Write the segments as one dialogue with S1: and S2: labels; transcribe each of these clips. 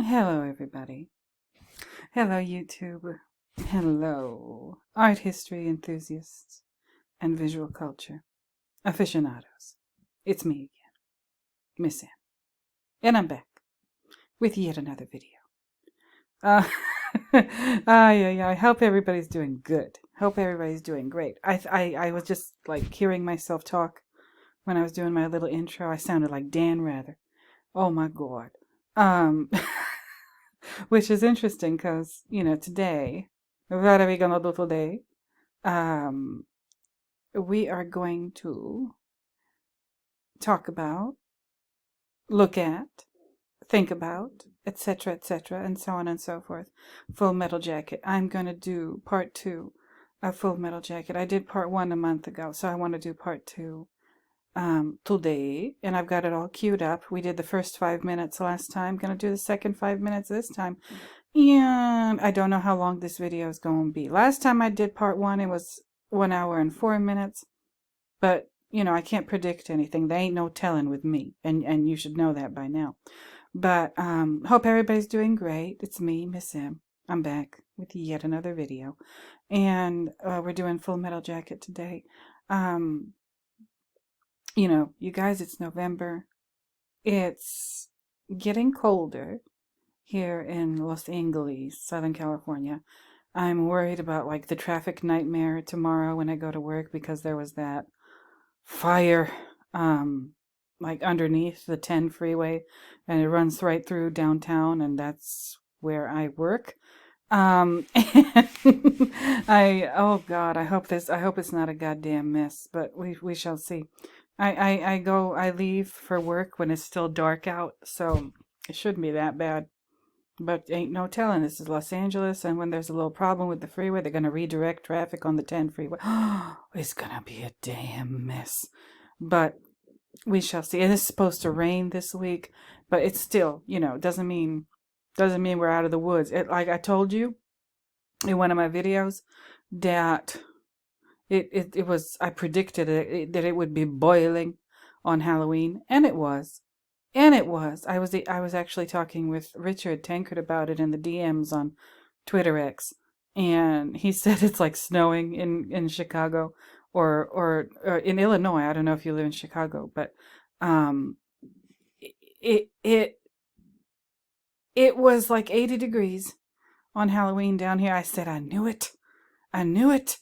S1: Hello, everybody. Hello, YouTube. Hello, art history enthusiasts and visual culture aficionados. It's me again, Miss Sam, and I'm back with yet another video. Uh, I hope everybody's doing good. Hope everybody's doing great. I was just like hearing myself talk when I was doing my little intro. I sounded like Dan Rather. Oh my God. Um. Which is interesting because, today, what are we going to do today? Um, we are going to talk about, look at, think about, etc., and so on and so forth. Full Metal Jacket. I'm going to do part 2 of Full Metal Jacket. I did part 1 a month ago, so I want to do part 2 today, and I've got it all queued up. We did the first 5 minutes last time. Going to do the second 5 minutes this time. And I don't know how long this video is going to be. Last time I did part 1, it was 1 hour and 4 minutes. But, I can't predict anything. There ain't no telling with me. And you should know that by now. But hope everybody's doing great. It's me, Miss M. I'm back with yet another video. And we're doing Full Metal Jacket today. You guys, it's November. It's getting colder here in Los Angeles, Southern California. I'm worried about like the traffic nightmare tomorrow when I go to work because there was that fire like underneath the 10 freeway and it runs right through downtown, and that's where I work. And oh God, I hope it's not a goddamn mess, but we shall see. I leave for work when it's still dark out, so it shouldn't be that bad. But ain't no telling. This is Los Angeles, and when there's a little problem with the freeway, they're going to redirect traffic on the 10 freeway. It's going to be a damn mess. But we shall see. It is supposed to rain this week, but it's still, doesn't mean we're out of the woods. Like I told you in one of my videos, that it was, I predicted that it would be boiling on Halloween, and it was. And it was. I was actually talking with Richard Tankard about it in the DMs on Twitter X, and he said it's like snowing in Chicago or in Illinois. I don't know if you live in Chicago, but it it it was like 80 degrees on Halloween down here. I said I knew it. I knew it.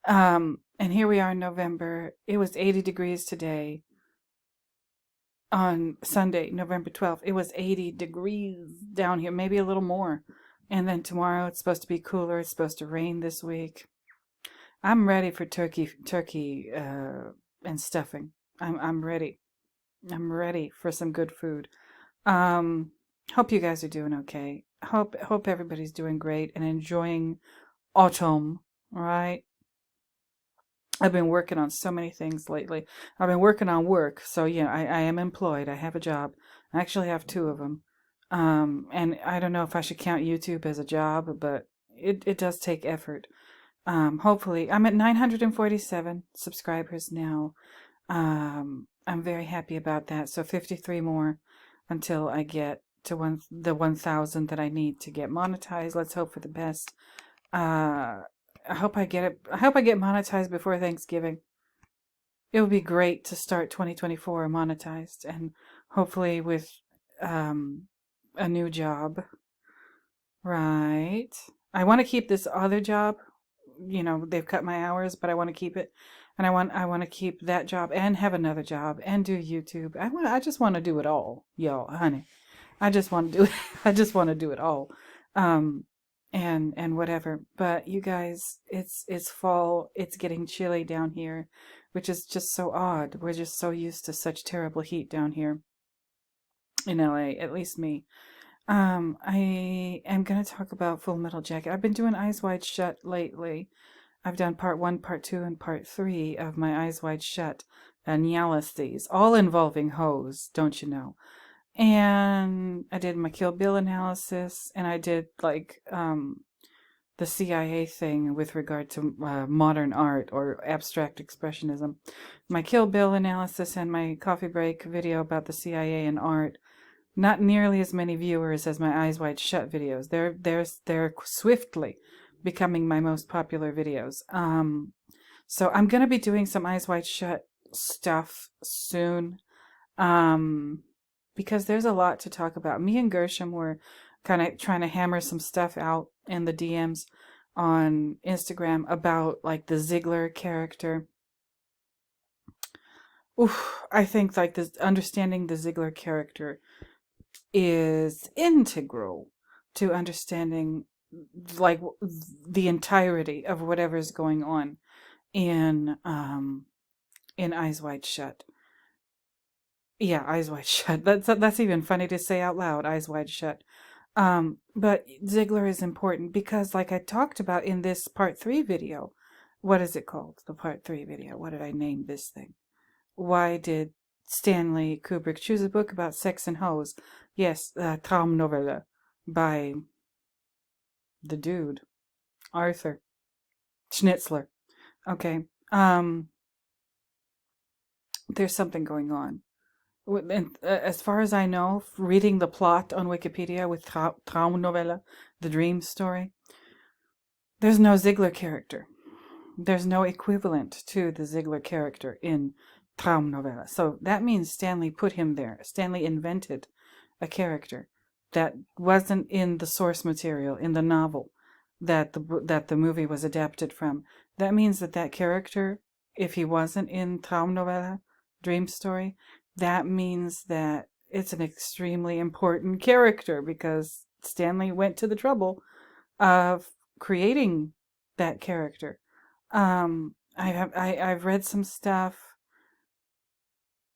S1: And here we are in November. It was 80 degrees today. On Sunday, November 12th, it was 80 degrees down here, maybe a little more. And then tomorrow it's supposed to be cooler. It's supposed to rain this week. I'm ready for turkey and stuffing. I'm ready. I'm ready for some good food. Hope you guys are doing okay. Hope everybody's doing great and enjoying autumn, right? I've been working on so many things lately. I've been working on work. So, yeah, I am employed. I have a job. I actually have 2 of them. And I don't know if I should count YouTube as a job, but it does take effort. Hopefully, I'm at 947 subscribers now. I'm very happy about that. So 53 more until I get to the 1,000 that I need to get monetized. Let's hope for the best. I hope I get it. I hope I get monetized before Thanksgiving. It would be great to start 2024 monetized, and hopefully with a new job. Right. I want to keep this other job. They've cut my hours, but I want to keep it. And I want to keep that job and have another job and do YouTube. I just want to do it all, y'all, honey. I just want to do it. I just want to do it all. And whatever. But you guys, it's fall. It's getting chilly down here, which is just so odd. We're just so used to such terrible heat down here in LA, at least me. I am going to talk about Full Metal Jacket. I've been doing Eyes Wide Shut lately. I've done part 1, part 2, and part 3 of my Eyes Wide Shut analyses, all involving hoes, don't you know? And I did my Kill Bill analysis, and I did like the CIA thing with regard to modern art or abstract expressionism. My Kill Bill analysis and my coffee break video about the CIA and art. Not nearly as many viewers as my Eyes Wide Shut videos. They're swiftly becoming my most popular videos. So I'm gonna be doing some Eyes Wide Shut stuff soon. Because there's a lot to talk about. Me and Gershom were kind of trying to hammer some stuff out in the DMs on Instagram about like the Ziegler character. Oof, I think like this, understanding the Ziegler character is integral to understanding like the entirety of whatever's going on in Eyes Wide Shut. Yeah, Eyes Wide Shut. That's even funny to say out loud, Eyes Wide Shut. But Ziegler is important because, like I talked about in this part 3 video, what is it called? The part 3 video. What did I name this thing? Why did Stanley Kubrick choose a book about sex and hoes? Yes, Traumnovelle by the dude, Arthur Schnitzler. Okay. There's something going on. And, as far as I know, reading the plot on Wikipedia with Traumnovelle, the dream story, there's no Ziegler character. There's no equivalent to the Ziegler character in Traumnovelle. So that means Stanley put him there. Stanley invented a character that wasn't in the source material, in the novel that the movie was adapted from. That means that character, if he wasn't in Traumnovelle, dream story, that means that it's an extremely important character because Stanley went to the trouble of creating that character. I've read some stuff,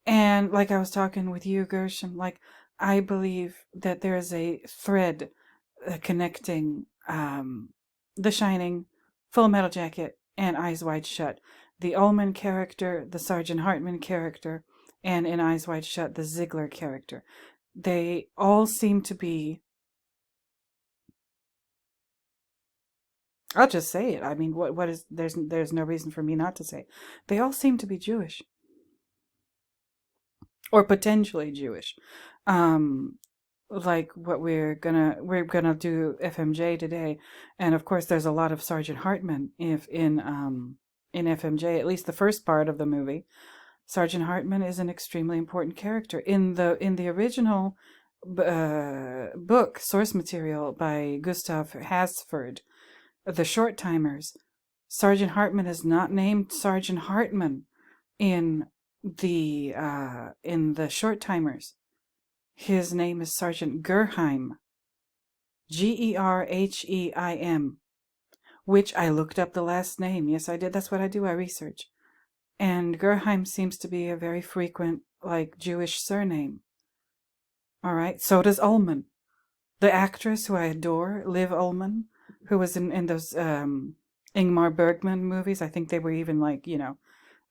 S1: and like I was talking with you, Gershom, like I believe that there's a thread connecting The Shining, Full Metal Jacket, and Eyes Wide Shut. The Ullman character, the Sergeant Hartman character, and in Eyes Wide Shut, the Ziegler character. They all seem to be, I'll just say it. I mean, what is, there's no reason for me not to say it. They all seem to be Jewish. Or potentially Jewish. Like what we're gonna do FMJ today, and of course there's a lot of Sergeant Hartman in FMJ, at least the first part of the movie. Sergeant Hartman is an extremely important character in the original book source material by Gustav Hasford, The Short Timers. Sergeant Hartman is not named Sergeant Hartman in the Short Timers. His name is Sergeant Gerheim, Gerheim, which I looked up the last name. Yes, I did. That's what I do. I research. And Gerheim seems to be a very frequent, like, Jewish surname. All right. So does Ullman. The actress who I adore, Liv Ullman, who was in those Ingmar Bergman movies. I think they were even, like,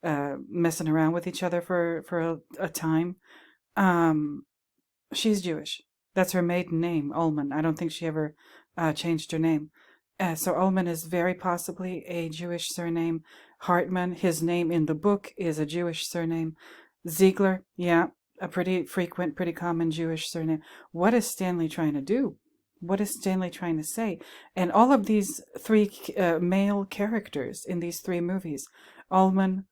S1: messing around with each other for a time. She's Jewish. That's her maiden name, Ullman. I don't think she ever changed her name. So Ullman is very possibly a Jewish surname. Hartman, his name in the book is a Jewish surname. Ziegler, yeah, a pretty frequent, pretty common Jewish surname. What is Stanley trying to do? What is Stanley trying to say? And all of these three male characters in these three movies, Ullman,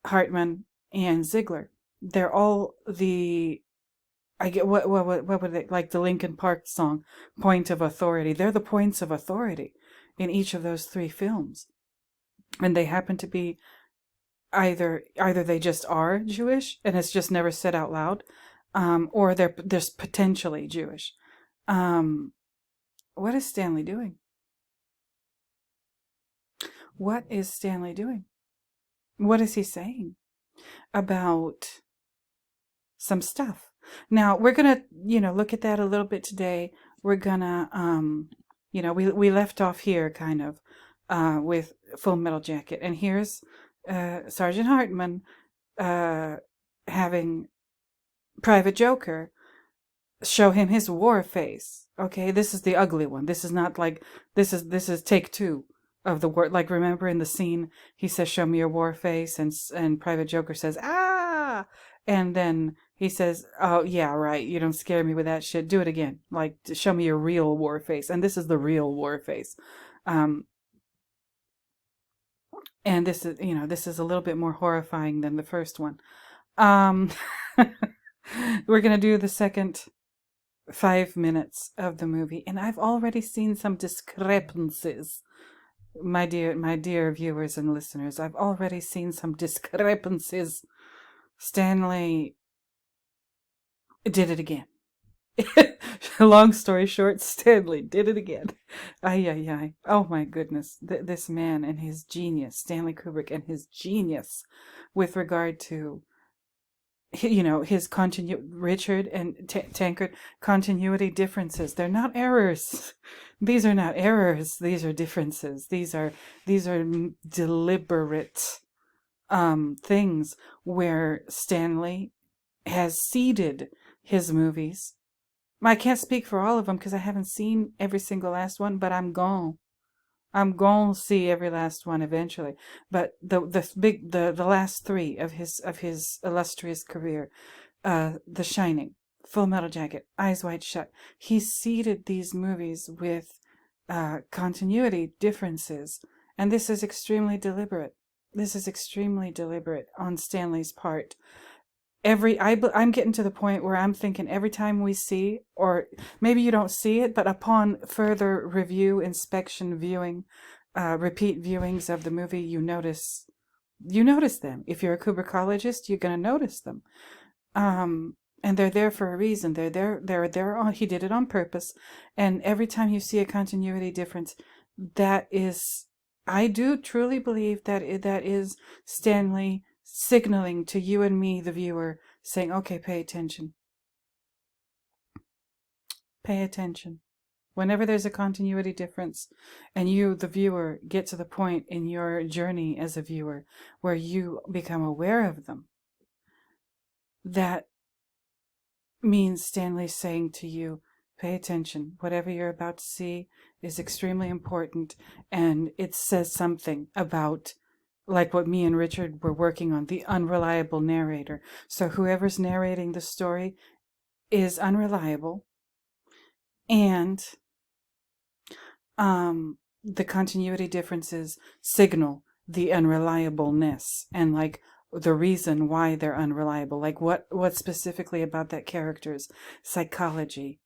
S1: Hartman, and Ziegler, they're all I get what would it, like the Linkin Park song, Point of Authority. They're the points of authority in each of those three films. And they happen to be either they just are Jewish and it's just never said out loud, or they're potentially Jewish. What is Stanley doing? What is Stanley doing? What is he saying about some stuff? Now, we're going to, look at that a little bit today. We're going to, we left off here kind of with Full Metal Jacket. And here's Sergeant Hartman having Private Joker show him his war face. Okay, this is the ugly one. This is not like, this is take 2 of the war. Like, remember in the scene, he says, show me your war face. And Private Joker says, ah! And then He says, "Oh yeah, right. You don't scare me with that shit. Do it again. Like, show me your real war face." And this is the real war face. Um, and this is, this is a little bit more horrifying than the first one. Um, we're gonna do the second 5 minutes of the movie, and I've already seen some discrepancies. My dear viewers and listeners, I've already seen some discrepancies. Stanley did it again. Long story short, Stanley did it again. Ay, ay, ay. Oh my goodness. This man and his genius, Stanley Kubrick and his genius with regard to, his Richard and Tankard continuity differences. They're not errors. These are not errors. These are differences. These are deliberate things where Stanley has seeded his movies. I can't speak for all of them because I haven't seen every single last one, but I'm going to see every last one eventually. But the last three of his illustrious career, The Shining, Full Metal Jacket, Eyes Wide Shut, he seeded these movies with continuity differences, and this is extremely deliberate. This is extremely deliberate on Stanley's part. I'm getting to the point where I'm thinking every time we see, or maybe you don't see it, but upon further review, inspection, viewing, repeat viewings of the movie, you notice them. If you're a Kubrickologist, you're gonna notice them. And they're there for a reason. They're there. He did it on purpose. And every time you see a continuity difference, I do truly believe that that is Stanley signaling to you and me, the viewer, saying, okay, pay attention. Pay attention. Whenever there's a continuity difference and you, the viewer, get to the point in your journey as a viewer where you become aware of them, that means Stanley's saying to you, pay attention. Whatever you're about to see is extremely important, and it says something about, like what me and Richard were working on, the unreliable narrator. So whoever's narrating the story is unreliable, and the continuity differences signal the unreliableness and like the reason why they're unreliable. Like what specifically about that character's psychology,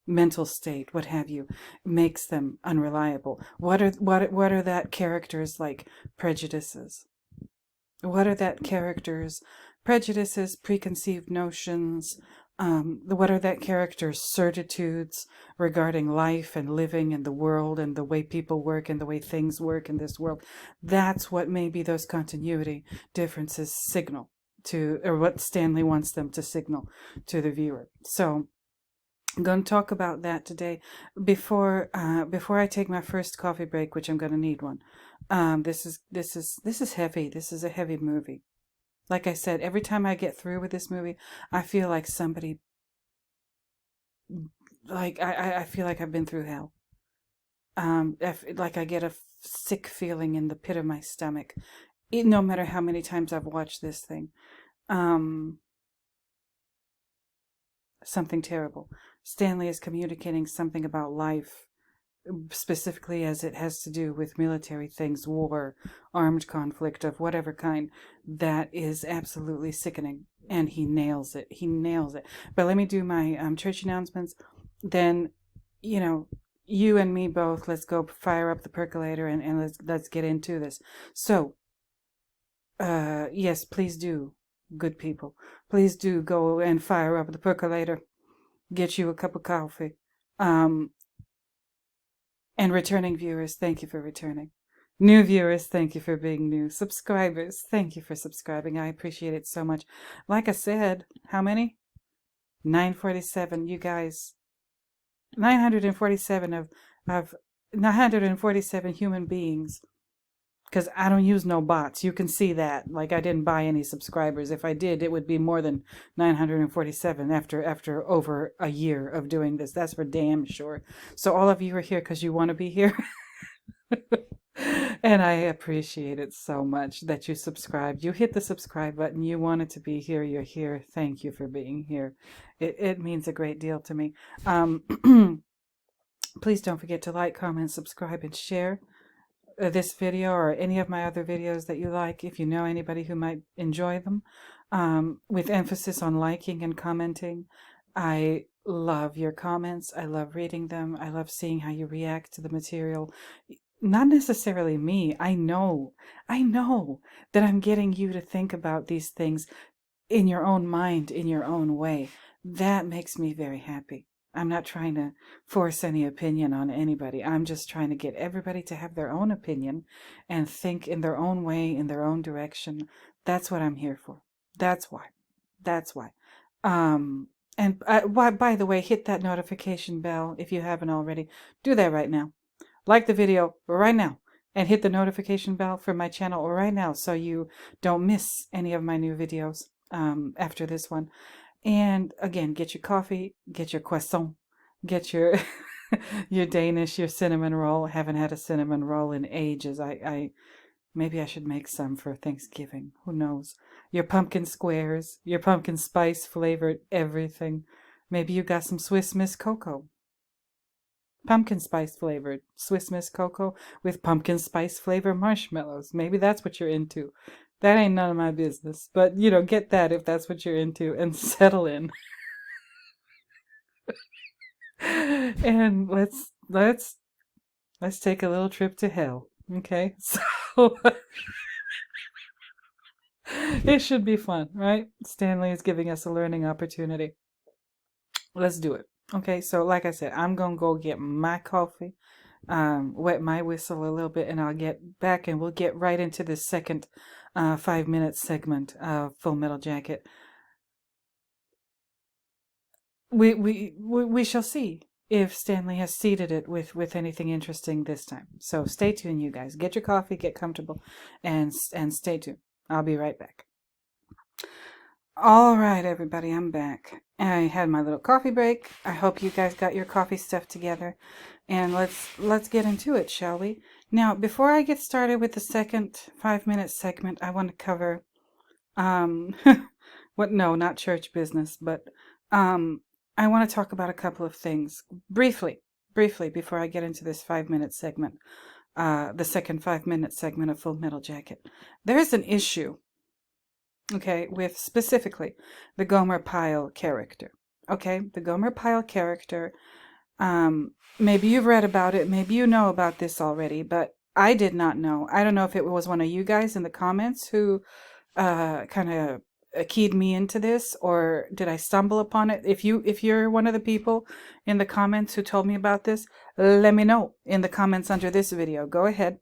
S1: mental state, what have you, makes them unreliable. What are that character's like prejudices? What are that character's prejudices, preconceived notions? What are that character's certitudes regarding life and living and the world and the way people work and the way things work in this world? That's what maybe those continuity differences signal to, or what Stanley wants them to signal to the viewer. So I'm going to talk about that today. Before I take my first coffee break, which I'm going to need one. This is heavy. This is a heavy movie. Like I said, every time I get through with this movie, I feel like somebody, like I feel like I've been through hell. Like I get a sick feeling in the pit of my stomach, no matter how many times I've watched this thing. Something terrible. Stanley is communicating something about life, specifically as it has to do with military things, war, armed conflict of whatever kind, that is absolutely sickening. And he nails it. He nails it. But let me do my church announcements. Then, you and me both, let's go fire up the percolator and let's get into this. So, yes, please do, good people. Please do go and fire up the percolator. Get you a cup of coffee. And returning viewers, thank you for returning. New viewers, thank you for being new. Subscribers, thank you for subscribing. I appreciate it so much. Like I said, how many? 947, you guys. 947 of 947 human beings. Because I don't use no bots. You can see that. Like, I didn't buy any subscribers. If I did, it would be more than 947 after over a year of doing this. That's for damn sure. So all of you are here because you want to be here. And I appreciate it so much that you subscribed. You hit the subscribe button. You wanted to be here. You're here. Thank you for being here. It means a great deal to me. Please don't forget to like, comment, subscribe, and share this video or any of my other videos that you like, if you know anybody who might enjoy them, with emphasis on liking and commenting. I love your comments. I love reading them. I love seeing how you react to the material. Not necessarily me. I know that I'm getting you to think about these things in your own mind, in your own way. That makes me very happy. I'm not trying to force any opinion on anybody. I'm just trying to get everybody to have their own opinion and think in their own way, in their own direction. That's what I'm here for. That's why. That's why. And by the way, hit that notification bell if you haven't already. Do that right now. Like the video right now and hit the notification bell for my channel right now so you don't miss any of my new videos after this one. And again, get your coffee, get your croissant, get your your Danish, your cinnamon roll. I haven't had a cinnamon roll in ages. I maybe I should make some for Thanksgiving. Who knows? Your pumpkin squares, your pumpkin spice flavored everything. Maybe you got some Swiss Miss cocoa. Pumpkin spice flavored Swiss Miss cocoa with pumpkin spice flavor marshmallows. Maybe that's what you're into. That ain't none of my business, but get that if that's what you're into and settle in. And let's take a little trip to hell. Okay? So it should be fun, right? Stanley is giving us a learning opportunity. Let's do it. Okay, so like I said, I'm gonna go get my coffee, wet my whistle a little bit, and I'll get back and we'll get right into this second 5-minute segment of Full Metal Jacket. We shall see if Stanley has seeded it with anything interesting this time. So stay tuned, you guys. Get your coffee, get comfortable, and stay tuned. I'll be right back. All right, everybody, I'm back. I had my little coffee break. I hope you guys got your coffee stuff together, and let's get into it, shall we? Now, before I get started with the second 5-minute segment, I want to cover no, not church business, but I want to talk about a couple of things briefly before I get into this 5-minute segment, the second 5-minute segment of Full Metal Jacket. There is an issue, okay, with specifically the Gomer Pyle character. Okay, the Gomer Pyle character. Maybe you've read about it, maybe you know about this already, but I did not know. I don't know if it was one of you guys in the comments who kind of keyed me into this, or did I stumble upon it? If you're one of the people in the comments who told me about this, let me know in the comments under this video. Go ahead,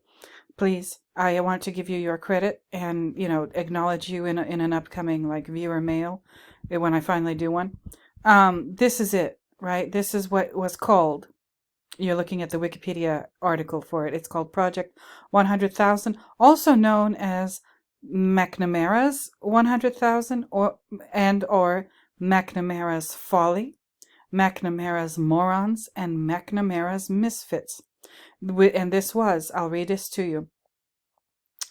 S1: please. I want to give you your credit and acknowledge you in an upcoming viewer mail when I finally do one. This is it, right? This is what was called. You're looking at the Wikipedia article for it. It's called Project 100,000, also known as McNamara's 100,000 or McNamara's Folly, McNamara's Morons, and McNamara's Misfits. And this was, I'll read this to you,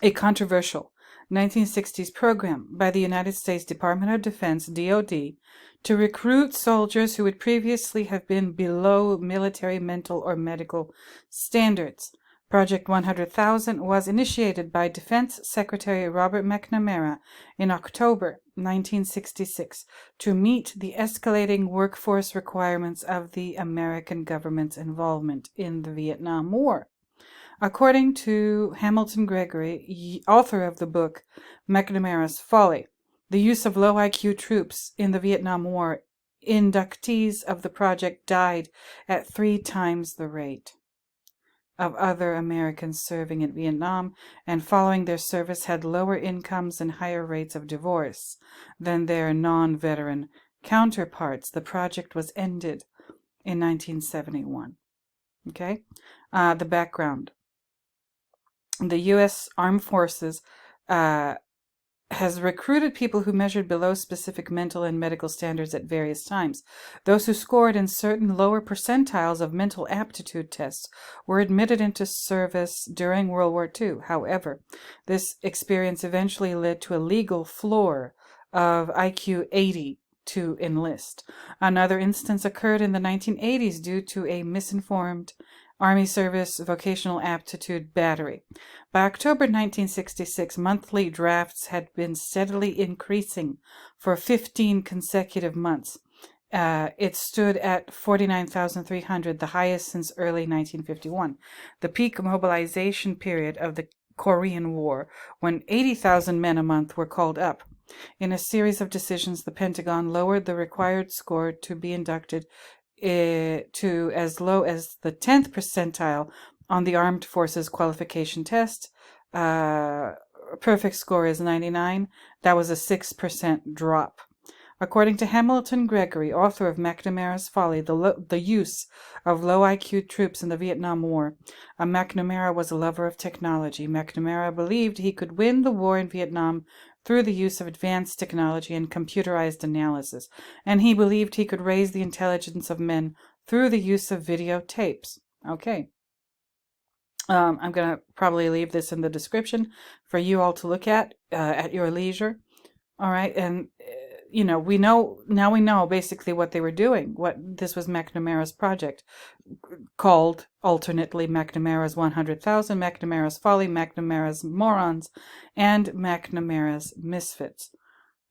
S1: a controversial 1960s program by the United States Department of Defense, DoD, to recruit soldiers who would previously have been below military mental or medical standards. Project 100,000 was initiated by Defense Secretary Robert McNamara in October 1966 to meet the escalating workforce requirements of the American government's involvement in the Vietnam War. According to Hamilton Gregory, author of the book McNamara's Folly, the use of low IQ troops in the Vietnam War, inductees of the project died at 3 times the rate of other Americans serving in Vietnam, and following their service had lower incomes and higher rates of divorce than their non-veteran counterparts. The project was ended in 1971. Okay? The background. The U.S. Armed Forces has recruited people who measured below specific mental and medical standards at various times. Those who scored in certain lower percentiles of mental aptitude tests were admitted into service during World War II. However, this experience eventually led to a legal floor of IQ 80 to enlist. Another instance occurred in the 1980s due to a misinformed Army Service Vocational Aptitude Battery. By October 1966, monthly drafts had been steadily increasing for 15 consecutive months. It stood at 49,300, the highest since early 1951, the peak mobilization period of the Korean War, when 80,000 men a month were called up. In a series of decisions, the Pentagon lowered the required score to be inducted to as low as the 10th percentile on the Armed Forces Qualification Test. Perfect score is 99. That was a 6% drop. According to Hamilton Gregory, author of McNamara's Folly, the use of low IQ troops in the Vietnam War, McNamara was a lover of technology. McNamara believed he could win the war in Vietnam through the use of advanced technology and computerized analysis, and he believed he could raise the intelligence of men through the use of videotapes. Okay. I'm going to probably leave this in the description for you all to look at your leisure. All right. And, we know basically what they were doing. This was McNamara's project, called alternately McNamara's 100,000, McNamara's Folly, McNamara's Morons, and McNamara's Misfits.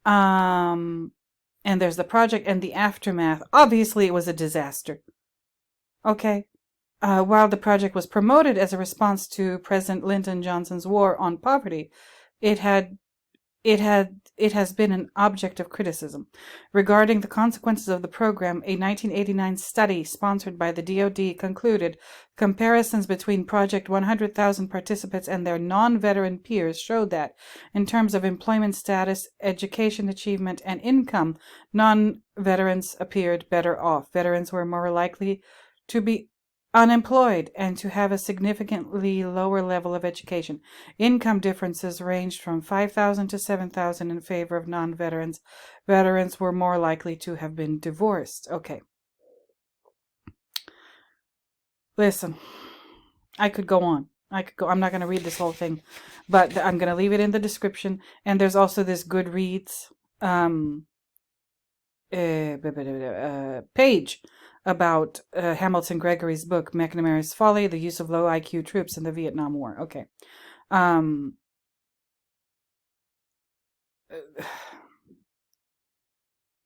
S1: And there's the project and the aftermath. Obviously, it was a disaster. Okay. While the project was promoted as a response to President Lyndon Johnson's war on poverty, it has been an object of criticism. Regarding the consequences of the program, a 1989 study sponsored by the DoD concluded comparisons between Project 100,000 participants and their non-veteran peers showed that, in terms of employment status, education achievement, and income, non-veterans appeared better off. Veterans were more likely to be unemployed and to have a significantly lower level of education. Income differences ranged from 5,000 to 7,000 in favor of non-veterans. Veterans were more likely to have been divorced. Okay. Listen, I could go on. I'm not going to read this whole thing, but I'm going to leave it in the description. And there's also this Goodreads page about Hamilton Gregory's book, McNamara's Folly, the use of low IQ troops in the Vietnam War. Okay.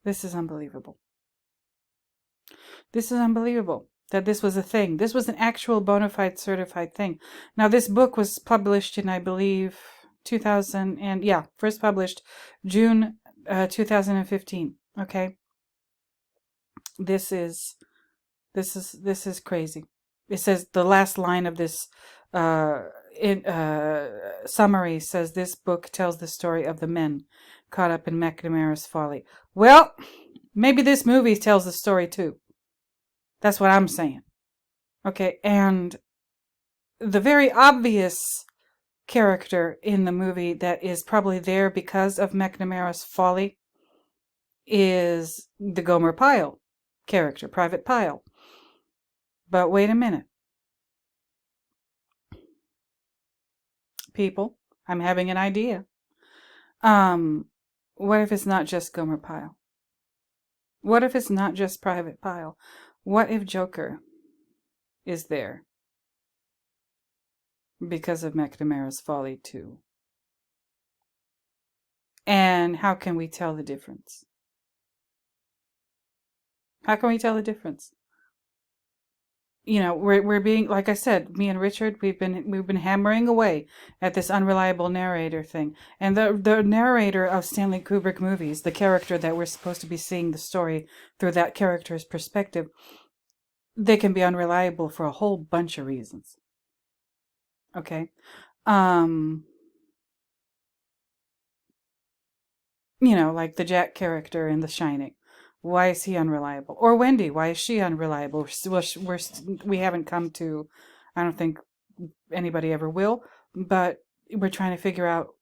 S1: This is unbelievable. This is unbelievable that this was a thing. This was an actual bona fide certified thing. Now, this book was published in, I believe, first published June 2015. Okay. This is crazy. It says the last line of this summary says this book tells the story of the men caught up in McNamara's Folly. Well, maybe this movie tells the story too. That's what I'm saying. Okay, and the very obvious character in the movie that is probably there because of McNamara's Folly is the Gomer Pyle character, Private Pyle. But wait a minute. People, I'm having an idea. What if it's not just Gomer Pyle? What if it's not just Private Pyle? What if Joker is there because of McNamara's Folly too? And how can we tell the difference? How can we tell the difference? We're being, like I said, me and Richard, we've been hammering away at this unreliable narrator thing. And the narrator of Stanley Kubrick movies, the character that we're supposed to be seeing the story through that character's perspective, they can be unreliable for a whole bunch of reasons. Okay? Like the Jack character in The Shining. Why is he unreliable? Or Wendy, why is she unreliable? We haven't come to, I don't think anybody ever will, but we're trying to figure out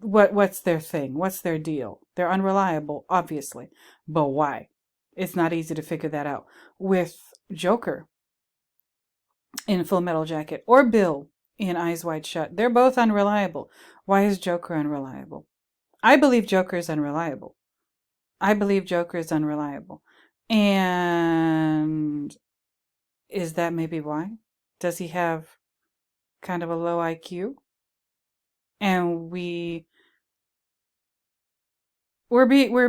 S1: what's their thing? What's their deal? They're unreliable, obviously. But why? It's not easy to figure that out. With Joker in Full Metal Jacket or Bill in Eyes Wide Shut, they're both unreliable. Why is Joker unreliable? I believe Joker is unreliable. I believe Joker is unreliable. And is that maybe why? Does he have kind of a low IQ? And we're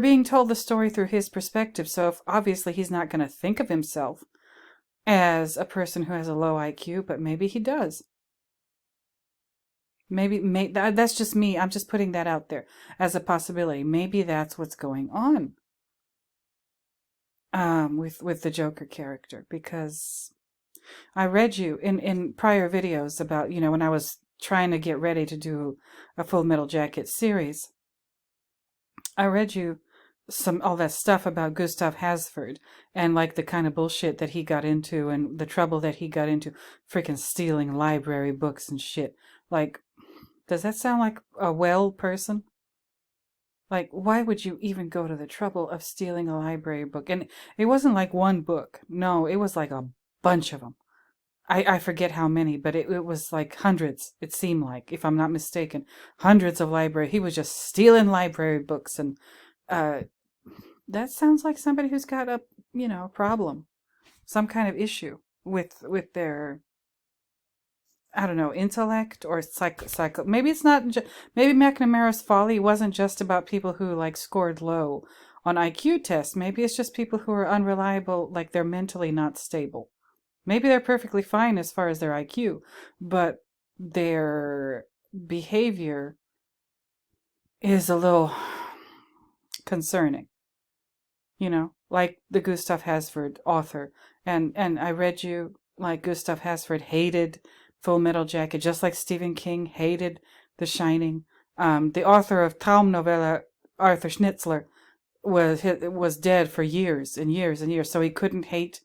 S1: being told the story through his perspective. So if obviously he's not going to think of himself as a person who has a low IQ, but maybe he does. Maybe that's just me. I'm just putting that out there as a possibility. Maybe that's what's going on with the Joker character, because I read you in prior videos about, when I was trying to get ready to do a Full Metal Jacket series. I read you all that stuff about Gustav Hasford and like the kind of bullshit that he got into and the trouble that he got into, freaking stealing library books and shit. Like, does that sound like a well person? Like, why would you even go to the trouble of stealing a library book? And it wasn't like one book. No, it was like a bunch of them. I forget how many, but it was like hundreds, it seemed like, if I'm not mistaken. Hundreds of library. He was just stealing library books. And that sounds like somebody who's got a problem. Some kind of issue with their, I don't know, intellect or psycho. Maybe it's not. Maybe McNamara's Folly wasn't just about people who like scored low on IQ tests. Maybe it's just people who are unreliable, like they're mentally not stable. Maybe they're perfectly fine as far as their IQ, but their behavior is a little concerning. Like the Gustav Hasford author. And I read you, like, Gustav Hasford hated Full Metal Jacket, just like Stephen King hated The Shining. The author of Traumnovelle, Arthur Schnitzler, was dead for years and years and years, so he couldn't hate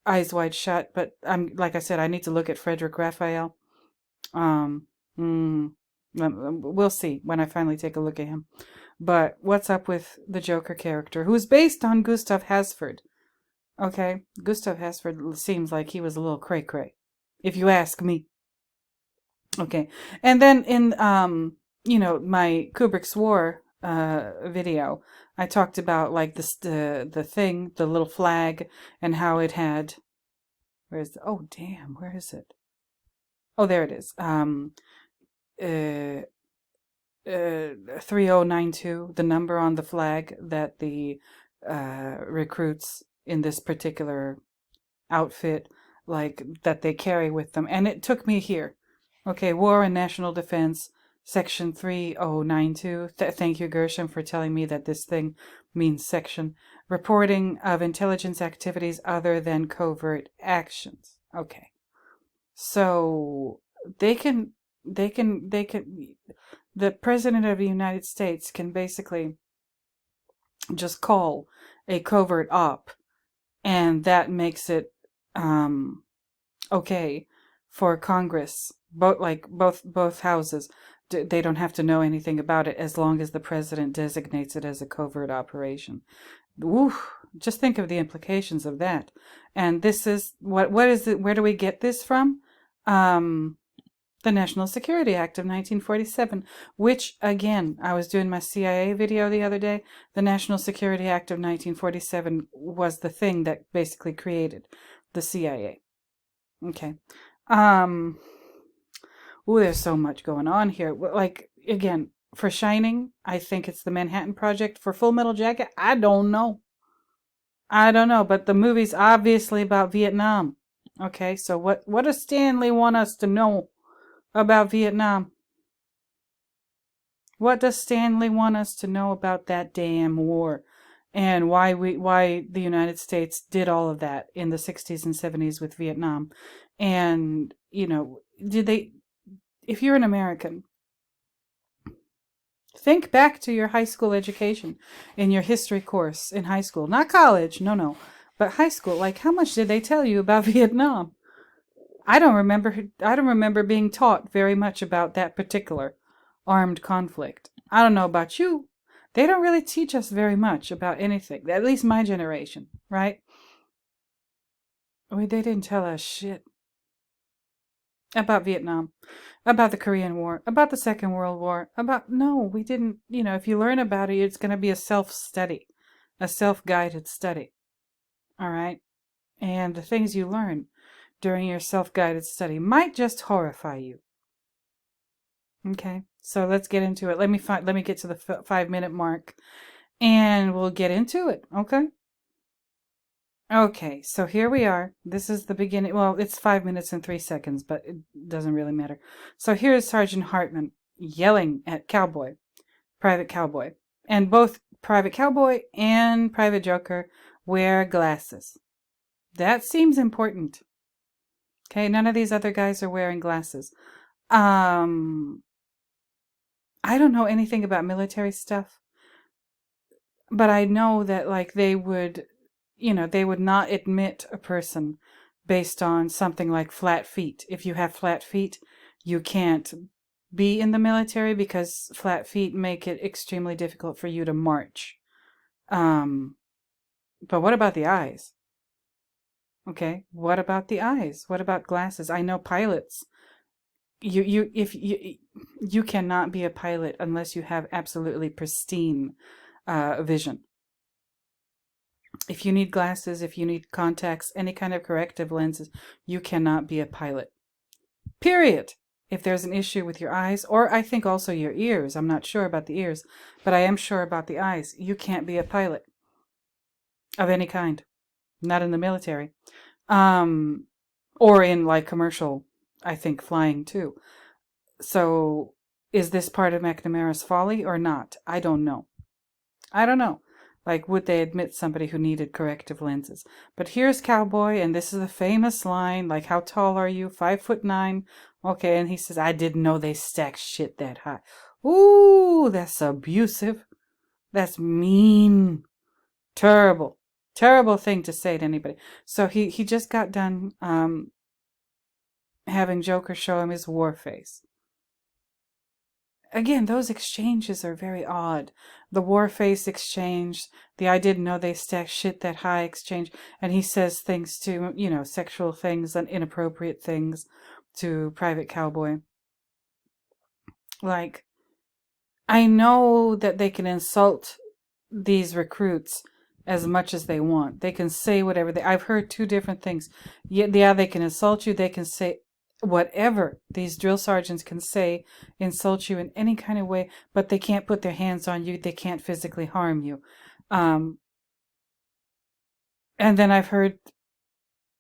S1: Eyes Wide Shut. But like I said, I need to look at Frederick Raphael. We'll see when I finally take a look at him. But what's up with the Joker character, who's based on Gustav Hasford? Okay, Gustav Hasford seems like he was a little cray-cray, if you ask me. Okay, and then in my Kubrick's War video, I talked about like the thing, the little flag, and how it had. Where is it? Oh damn, where is it? Oh, there it is. 3092, the number on the flag that the recruits in this particular outfit, like, that they carry with them. And it took me here. Okay, War and National Defense, Section 3092. Thank you, Gershom, for telling me that this thing means section. Reporting of intelligence activities other than covert actions. Okay. So the President of the United States can basically just call a covert op, and that makes it okay for Congress, both houses. They don't have to know anything about it as long as the president designates it as a covert operation. Woo, just think of the implications of that. And this is what is it? Where do we get this from? The National Security Act of 1947, which, again, I was doing my CIA video the other day. The National Security Act of 1947 was the thing that basically created the CIA. Okay. There's so much going on here. Like, again, for Shining, I think it's the Manhattan Project. For Full Metal Jacket, I don't know. But the movie's obviously about Vietnam. Okay, so what does Stanley want us to know about Vietnam? What does Stanley want us to know about that damn war? And why the United States did all of that in the 60s and 70s with Vietnam? And, if you're an American, think back to your high school education, in your history course in high school. Not college, no. But high school, like, how much did they tell you about Vietnam? I don't remember being taught very much about that particular armed conflict. I don't know about you. They don't really teach us very much about anything. At least my generation, right? They didn't tell us shit about Vietnam, about the Korean War, about the Second World War, no, we didn't. If you learn about it, it's going to be a self-study, a self-guided study. All right? And the things you learn during your self-guided study might just horrify you. Okay? So let's get into it. Let me get to the 5-minute mark and we'll get into it. Okay? Okay, so here we are. This is the beginning. Well, it's 5 minutes and 3 seconds, but it doesn't really matter. So here's Sergeant Hartman yelling at Private Cowboy. And both Private Cowboy and Private Joker wear glasses. That seems important. Okay, none of these other guys are wearing glasses. I don't know anything about military stuff, but I know that they would not admit a person based on something like flat feet. If you have flat feet, you can't be in the military because flat feet make it extremely difficult for you to march. But what about the eyes? Okay, what about the eyes? What about glasses? I know pilots. You cannot be a pilot unless you have absolutely pristine vision. If you need glasses, if you need contacts, any kind of corrective lenses, you cannot be a pilot. Period. If there's an issue with your eyes, or I think also your ears, I'm not sure about the ears, but I am sure about the eyes, you can't be a pilot of any kind. Not in the military. Or in commercial, I think, flying too. So is this part of McNamara's folly or not? I don't know. Would they admit somebody who needed corrective lenses? But here's Cowboy, and this is a famous line, how tall are you? 5'9". Okay, and he says, I didn't know they stacked shit that high. Ooh, that's abusive. That's mean. Terrible. Terrible thing to say to anybody. So he just got done having Joker show him his war face. Again, those exchanges are very odd. The war face exchange, the I didn't know they stacked shit that high exchange, and he says things to, sexual things and inappropriate things to Private Cowboy. I know that they can insult these recruits as much as they want. They can say whatever I've heard two different things. Yeah, they can insult you, they can say whatever. These drill sergeants can say, insult you in any kind of way, but they can't put their hands on you, they can't physically harm you. And then I've heard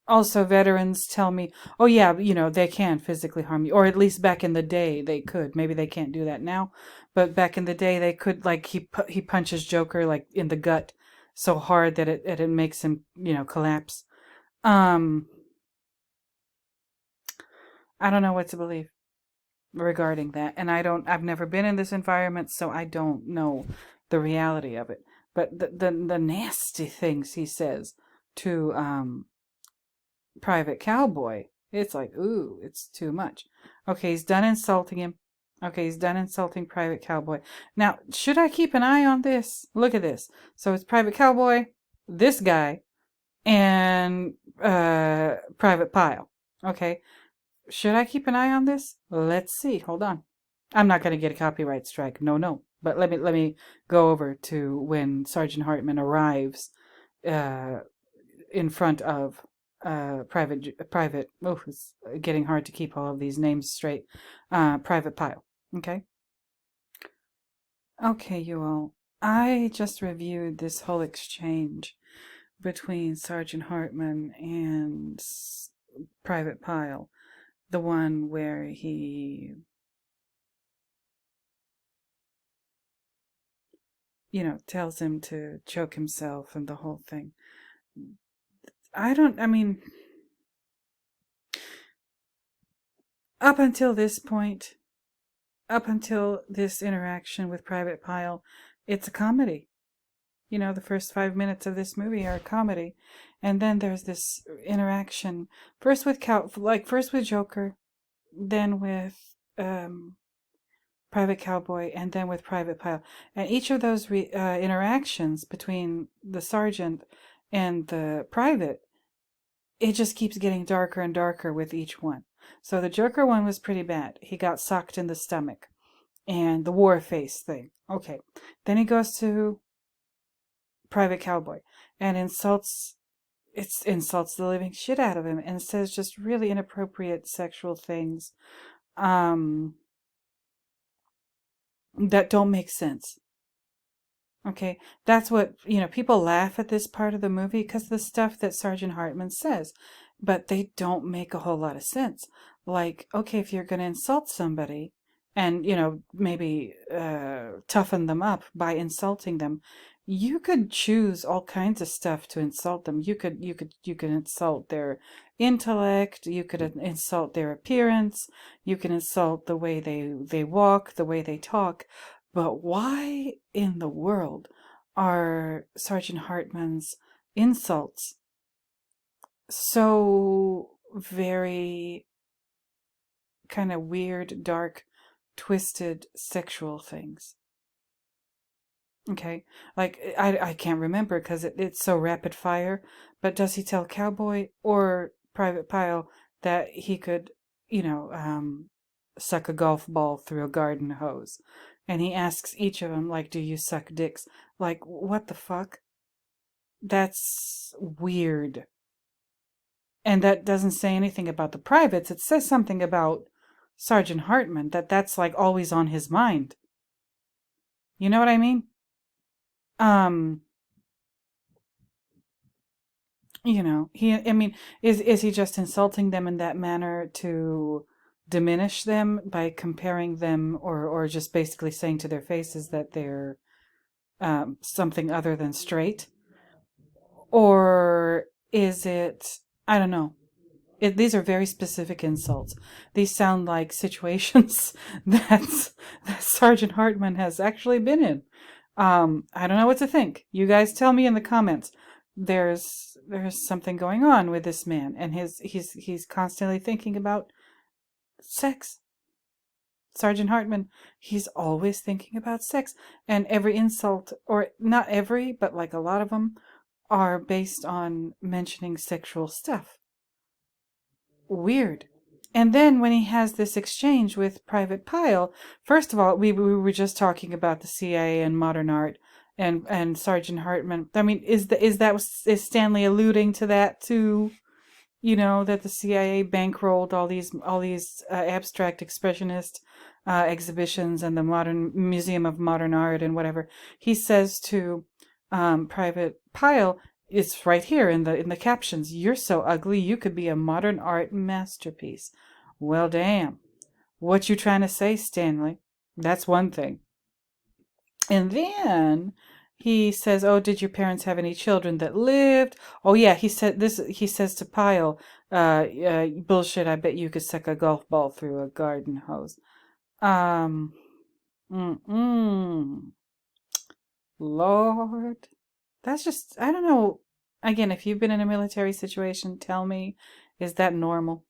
S1: also veterans tell me, oh yeah, they can physically harm you, or at least back in the day they could. Maybe they can't do that now, but back in the day they could. He punches Joker in the gut so hard that it makes him collapse. I don't know what to believe regarding that, and I've never been in this environment, so I don't know the reality of it. But the nasty things he says to Private Cowboy, it's ooh, it's too much. Okay, he's done insulting him. Okay, he's done insulting Private Cowboy. Now, should I keep an eye on this? Look at this. So it's Private Cowboy, this guy, and Private Pile. Okay, should I keep an eye on this? Let's see. Hold on. I'm not going to get a copyright strike. No. But let me go over to when Sergeant Hartman arrives in front of Private. Oh, it's getting hard to keep all of these names straight. Private Pile. Okay, you all. I just reviewed this whole exchange between Sergeant Hartman and Private Pile, the one where he, tells him to choke himself and the whole thing. Up until this point, up until this interaction with Private Pile, it's a comedy. The first 5 minutes of this movie are a comedy. And then there's this interaction, first with Joker, then with Private Cowboy, and then with Private Pile. And each of those interactions between the sergeant and the private, it just keeps getting darker and darker with each one. So the Joker one was pretty bad. He got socked in the stomach. And the war face thing. Okay. Then he goes to Private Cowboy and insults the living shit out of him and says just really inappropriate sexual things that don't make sense. Okay, that's what, people laugh at this part of the movie because of the stuff that Sergeant Hartman says, but they don't make a whole lot of sense. Like, okay, if you're going to insult somebody and, maybe toughen them up by insulting them, you could choose all kinds of stuff to insult them. You could insult their intellect, you could insult their appearance, you can insult the way they walk, the way they talk. But why in the world are Sergeant Hartman's insults so very kind of weird, dark, twisted sexual things? Okay, like I can't remember because it's so rapid fire, but does he tell Cowboy or Private Pile that he could, suck a golf ball through a garden hose? And he asks each of them, like, do you suck dicks? Like, what the fuck? That's weird. And that doesn't say anything about the privates. It says something about Sergeant Hartman, that's like always on his mind. You know what I mean? Is he just insulting them in that manner to diminish them by comparing them or just basically saying to their faces that they're something other than straight? Or is it, I don't know. These are very specific insults. These sound like situations that Sergeant Hartman has actually been in. I don't know what to think. You guys tell me in the comments. There's something going on with this man, and he's constantly thinking about sex. Sergeant Hartman, he's always thinking about sex, and every insult, or not every, but like a lot of them, are based on mentioning sexual stuff. Weird. And then when he has this exchange with Private Pile, first of all, we were just talking about the CIA and modern art, and Sergeant Hartman. I mean, is Stanley alluding to that too? That the CIA bankrolled all these abstract expressionist exhibitions and the Modern Museum of Modern Art and whatever. He says to Private Pile, it's right here in the captions, "You're so ugly you could be a modern art masterpiece." Well, damn. What you trying to say, Stanley? That's one thing. And then he says, "Oh, did your parents have any children that lived?" Oh yeah, he says to Pyle, "Bullshit, I bet you could suck a golf ball through a garden hose." Lord. That's just, I don't know. Again, if you've been in a military situation, tell me, is that normal?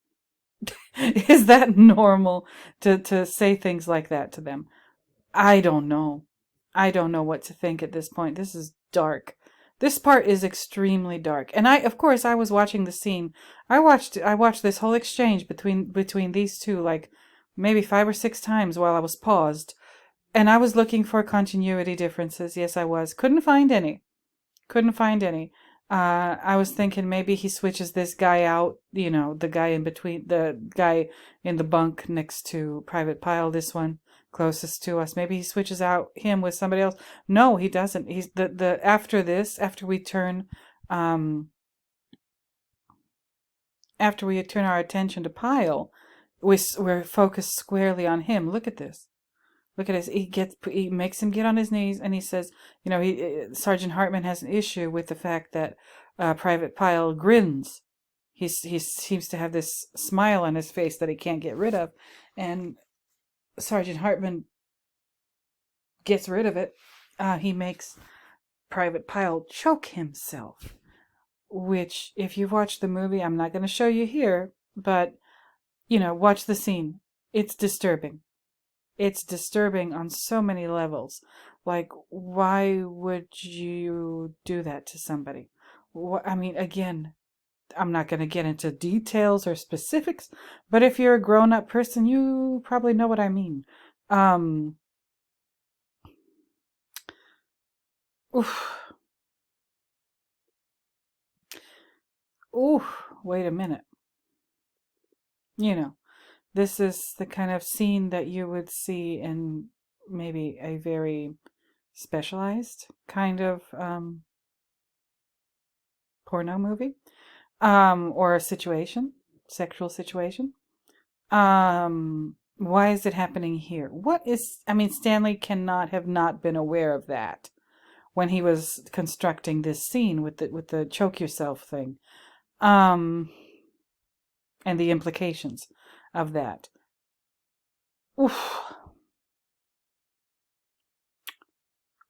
S1: Is that normal to say things like that to them? I don't know. I don't know what to think at this point. This is dark. This part is extremely dark. And of course, I was watching the scene. I watched this whole exchange between these two like maybe 5 or 6 times while I was paused. And I was looking for continuity differences. Yes, I was. Couldn't find any. I was thinking maybe he switches this guy out, the guy in between, the guy in the bunk next to Private Pile, this one closest to us. Maybe he switches out him with somebody else. No, he doesn't. He's after we turn our attention to Pile, we're focused squarely on him. Look at this. Look at this. He makes him get on his knees, and he says, Sergeant Hartman has an issue with the fact that Private Pile grins. He seems to have this smile on his face that he can't get rid of, and Sergeant Hartman gets rid of it. He makes Private Pile choke himself, which, if you've watched the movie, I'm not going to show you here, but watch the scene. It's disturbing. It's disturbing on so many levels. Like, why would you do that to somebody? I mean, again, I'm not going to get into details or specifics, but if you're a grown-up person, you probably know what I mean. Um, oof, wait a minute. You know, this is the kind of scene that you would see in maybe a very specialized kind of porno movie, or a situation, sexual situation. Why is it happening here? I mean, Stanley cannot have not been aware of that when he was constructing this scene with the choke yourself thing. Um, and the implications of that. Oof.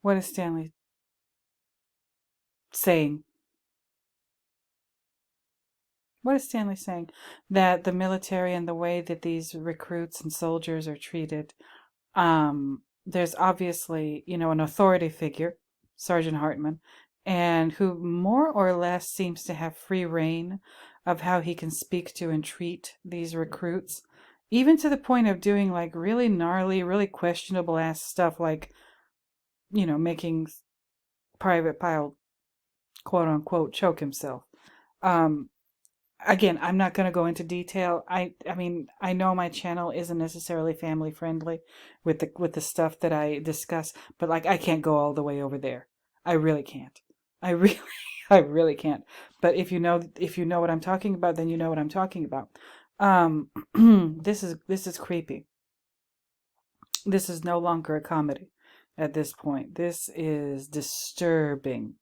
S1: What is Stanley saying? What is Stanley saying? That the military and the way that these recruits and soldiers are treated, there's obviously, an authority figure, Sergeant Hartman, and who more or less seems to have free reign of how he can speak to and treat these recruits, even to the point of doing like really gnarly, really questionable ass stuff, like, making Private Pile, quote unquote, choke himself. Um, Again, I'm not going to go into detail. I mean, I know my channel isn't necessarily family friendly with the stuff that I discuss, but like I can't go all the way over there. I really can't. I really I really can't. But if you know what I'm talking about, then you know what I'm talking about. This is creepy. This is no longer a comedy at this point. This is disturbing.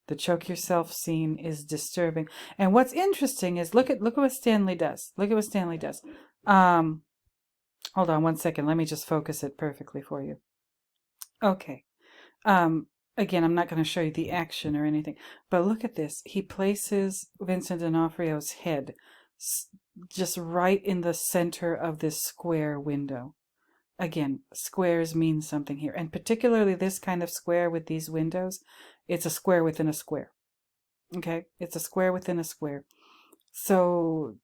S1: The choke yourself scene is disturbing. And what's interesting is look at what Stanley does. Look at what Stanley does. Um, Hold on one second. Let me just focus it perfectly for you. Okay. Um, Again, I'm not going to show you the action or anything, but look at this. He places Vincent D'Onofrio's head just right in the center of this square window. Again, squares mean something here, and particularly this kind of square with these windows. It's a square within a square. Okay, it's a square within a square. So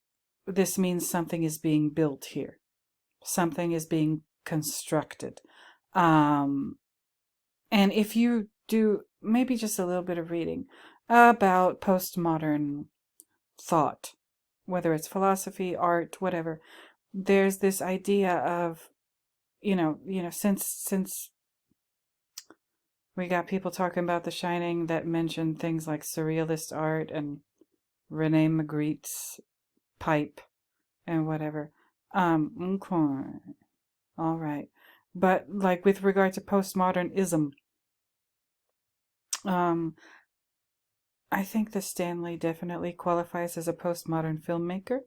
S1: this means something is being built here. Something is being constructed. Um, and if you do maybe just a little bit of reading about postmodern thought, whether it's philosophy, art, whatever, there's this idea of, since we got people talking about The Shining that mention things like surrealist art and Rene Magritte's pipe and whatever. Okay. All right. But like with regard to postmodernism, um, I think that Stanley definitely qualifies as a postmodern filmmaker.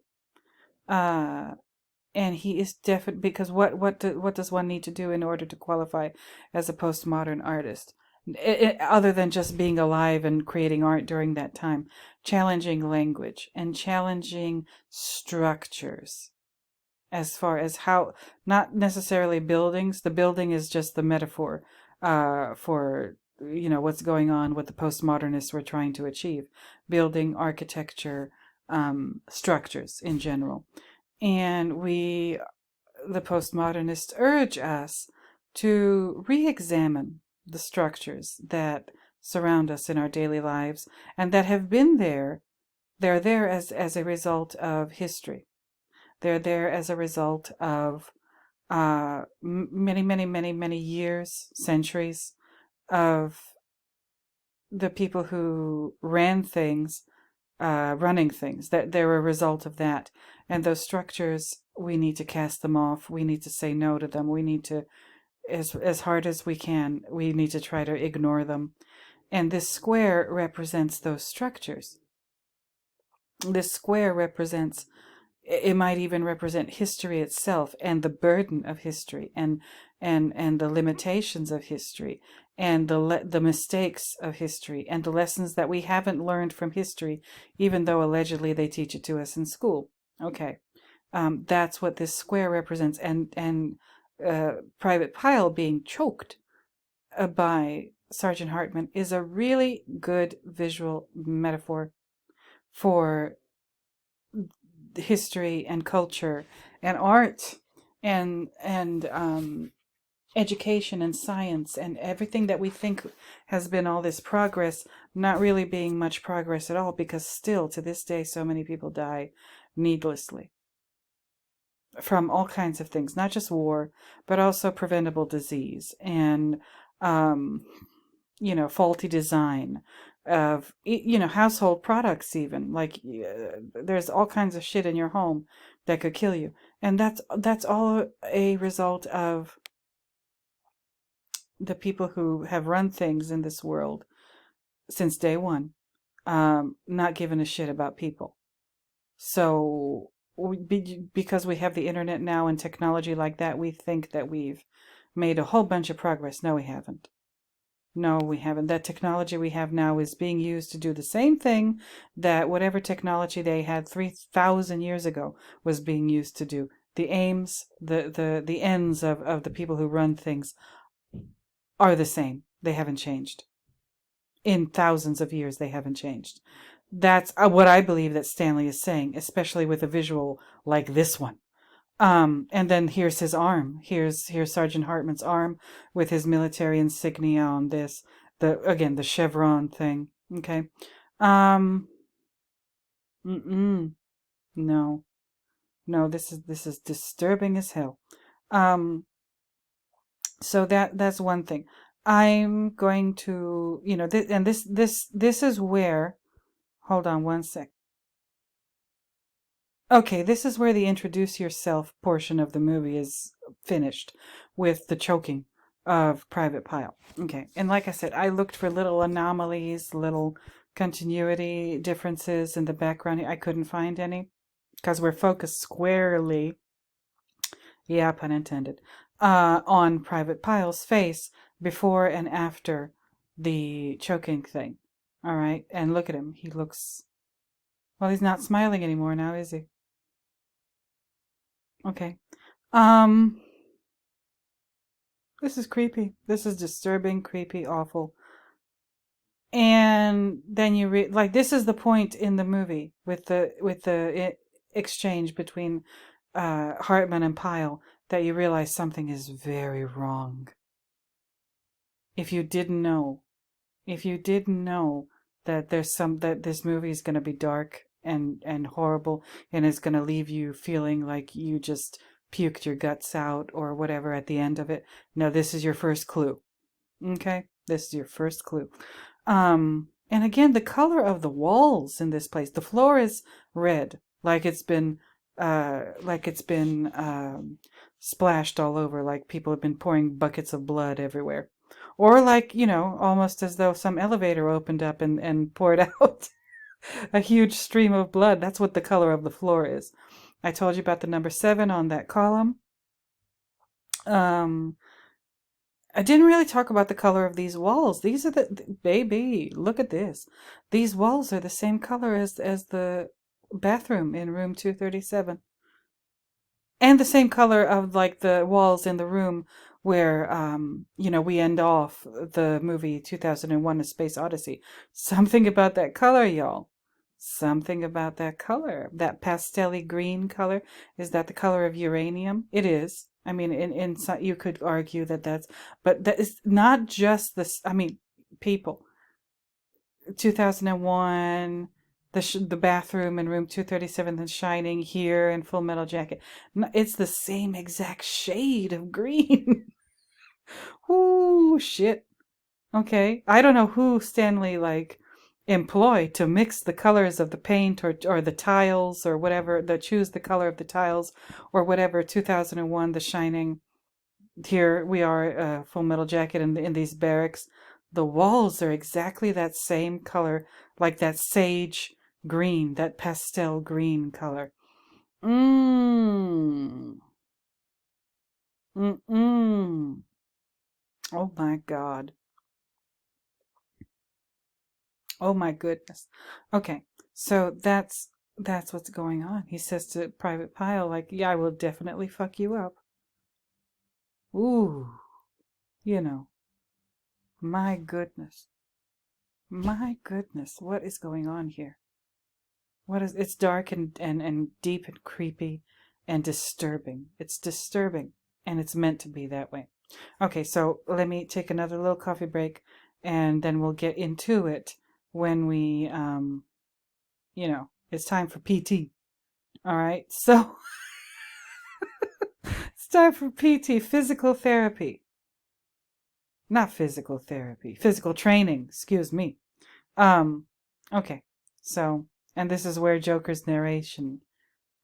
S1: Uh, and he is definitely, because what does one need to do in order to qualify as a postmodern artist? Other than just being alive and creating art during that time, challenging language and challenging structures, as far as how, not necessarily buildings. The building is just the metaphor for what's going on, what the postmodernists were trying to achieve. Building, architecture, structures in general. And the postmodernists urge us to re-examine the structures that surround us in our daily lives and that have been there. They're there as a result of history. They're there as a result of many, many, many, many years, centuries of the people who ran things, running things. That they're a result of that. And those structures, we need to cast them off. We need to say no to them. We need to, as hard as we can, we need to try to ignore them. And this square represents those structures. This square represents, it might even represent history itself and the burden of history and the limitations of history and the mistakes of history and the lessons that we haven't learned from history, even though allegedly they teach it to us in school. Okay. That's what this square represents. And Private Pyle being choked by Sergeant Hartman is a really good visual metaphor for history and culture and art and education and science and everything that we think has been all this progress, not really being much progress at all, because still to this day so many people die needlessly from all kinds of things, not just war, but also preventable disease and faulty design of household products. Even like there's all kinds of shit in your home that could kill you, and that's all a result of the people who have run things in this world since day one, not giving a shit about people. So because we have the internet now and technology like that, we think that we've made a whole bunch of progress. No, we haven't. No, we haven't. That technology we have now is being used to do the same thing that whatever technology they had 3,000 years ago was being used to do. The aims, the ends of the people who run things are the same. They haven't changed. In thousands of years, they haven't changed. That's what I believe that Stanley is saying, especially with a visual like this one. And then here's his arm. Here's Sergeant Hartman's arm with his military insignia on this. The chevron thing. Okay. No. No, this is disturbing as hell. So that's one thing. I'm going to, this is where, hold on one sec. Okay, this is where the introduce yourself portion of the movie is finished with the choking of Private Pyle. Okay, and like I said, I looked for little anomalies, little continuity differences in the background. I couldn't find any because we're focused squarely, yeah, pun intended, on Private Pyle's face before and after the choking thing. All right, and look at him. He looks, well, he's not smiling anymore now, is he? Okay. Um, this is creepy. This is disturbing, creepy, awful. And then like this is the point in the movie with the exchange between Hartman and Pyle that you realize something is very wrong. If you didn't know, that that this movie is going to be dark and horrible and is going to leave you feeling like you just puked your guts out or whatever at the end of it. No, this is your first clue. Okay? This is your first clue. And again, the color of the walls in this place, the floor is red, like it's been splashed all over, like people have been pouring buckets of blood everywhere. Or like, almost as though some elevator opened up and poured out a huge stream of blood. That's what the color of the floor is. I told you about the number 7 on that column. I didn't really talk about the color of these walls. These are baby, look at this. These walls are the same color as the bathroom in room 237. And the same color of like the walls in the room where we end off the movie 2001: A Space Odyssey. Something about that color, y'all. Something about that color. That pastel-y green color. Is that the color of uranium? It is. I mean, in some, you could argue but that is not just this. I mean, people. 2001, the bathroom in room 237, The Shining, here in Full Metal Jacket. It's the same exact shade of green. Ooh, shit. Okay. I don't know who Stanley employed to mix the colors of the paint or the tiles or whatever, choose the color of the tiles or whatever. 2001, The Shining. Here we are, Full Metal Jacket in these barracks. The walls are exactly that same color, like that sage green, that pastel green color. Mm. Mm-mm. Oh my God. Oh my goodness. Okay, so that's what's going on. He says to Private Pyle, like, yeah, I will definitely fuck you up. Ooh, you know, my goodness. My goodness, what is going on here? It's dark and deep and creepy and disturbing. It's disturbing, and it's meant to be that way. Okay, so let me take another little coffee break, and then we'll get into it when we, it's time for PT. All right, so it's time for PT, physical therapy. Not physical therapy, physical training, excuse me. Okay, so, and this is where Joker's narration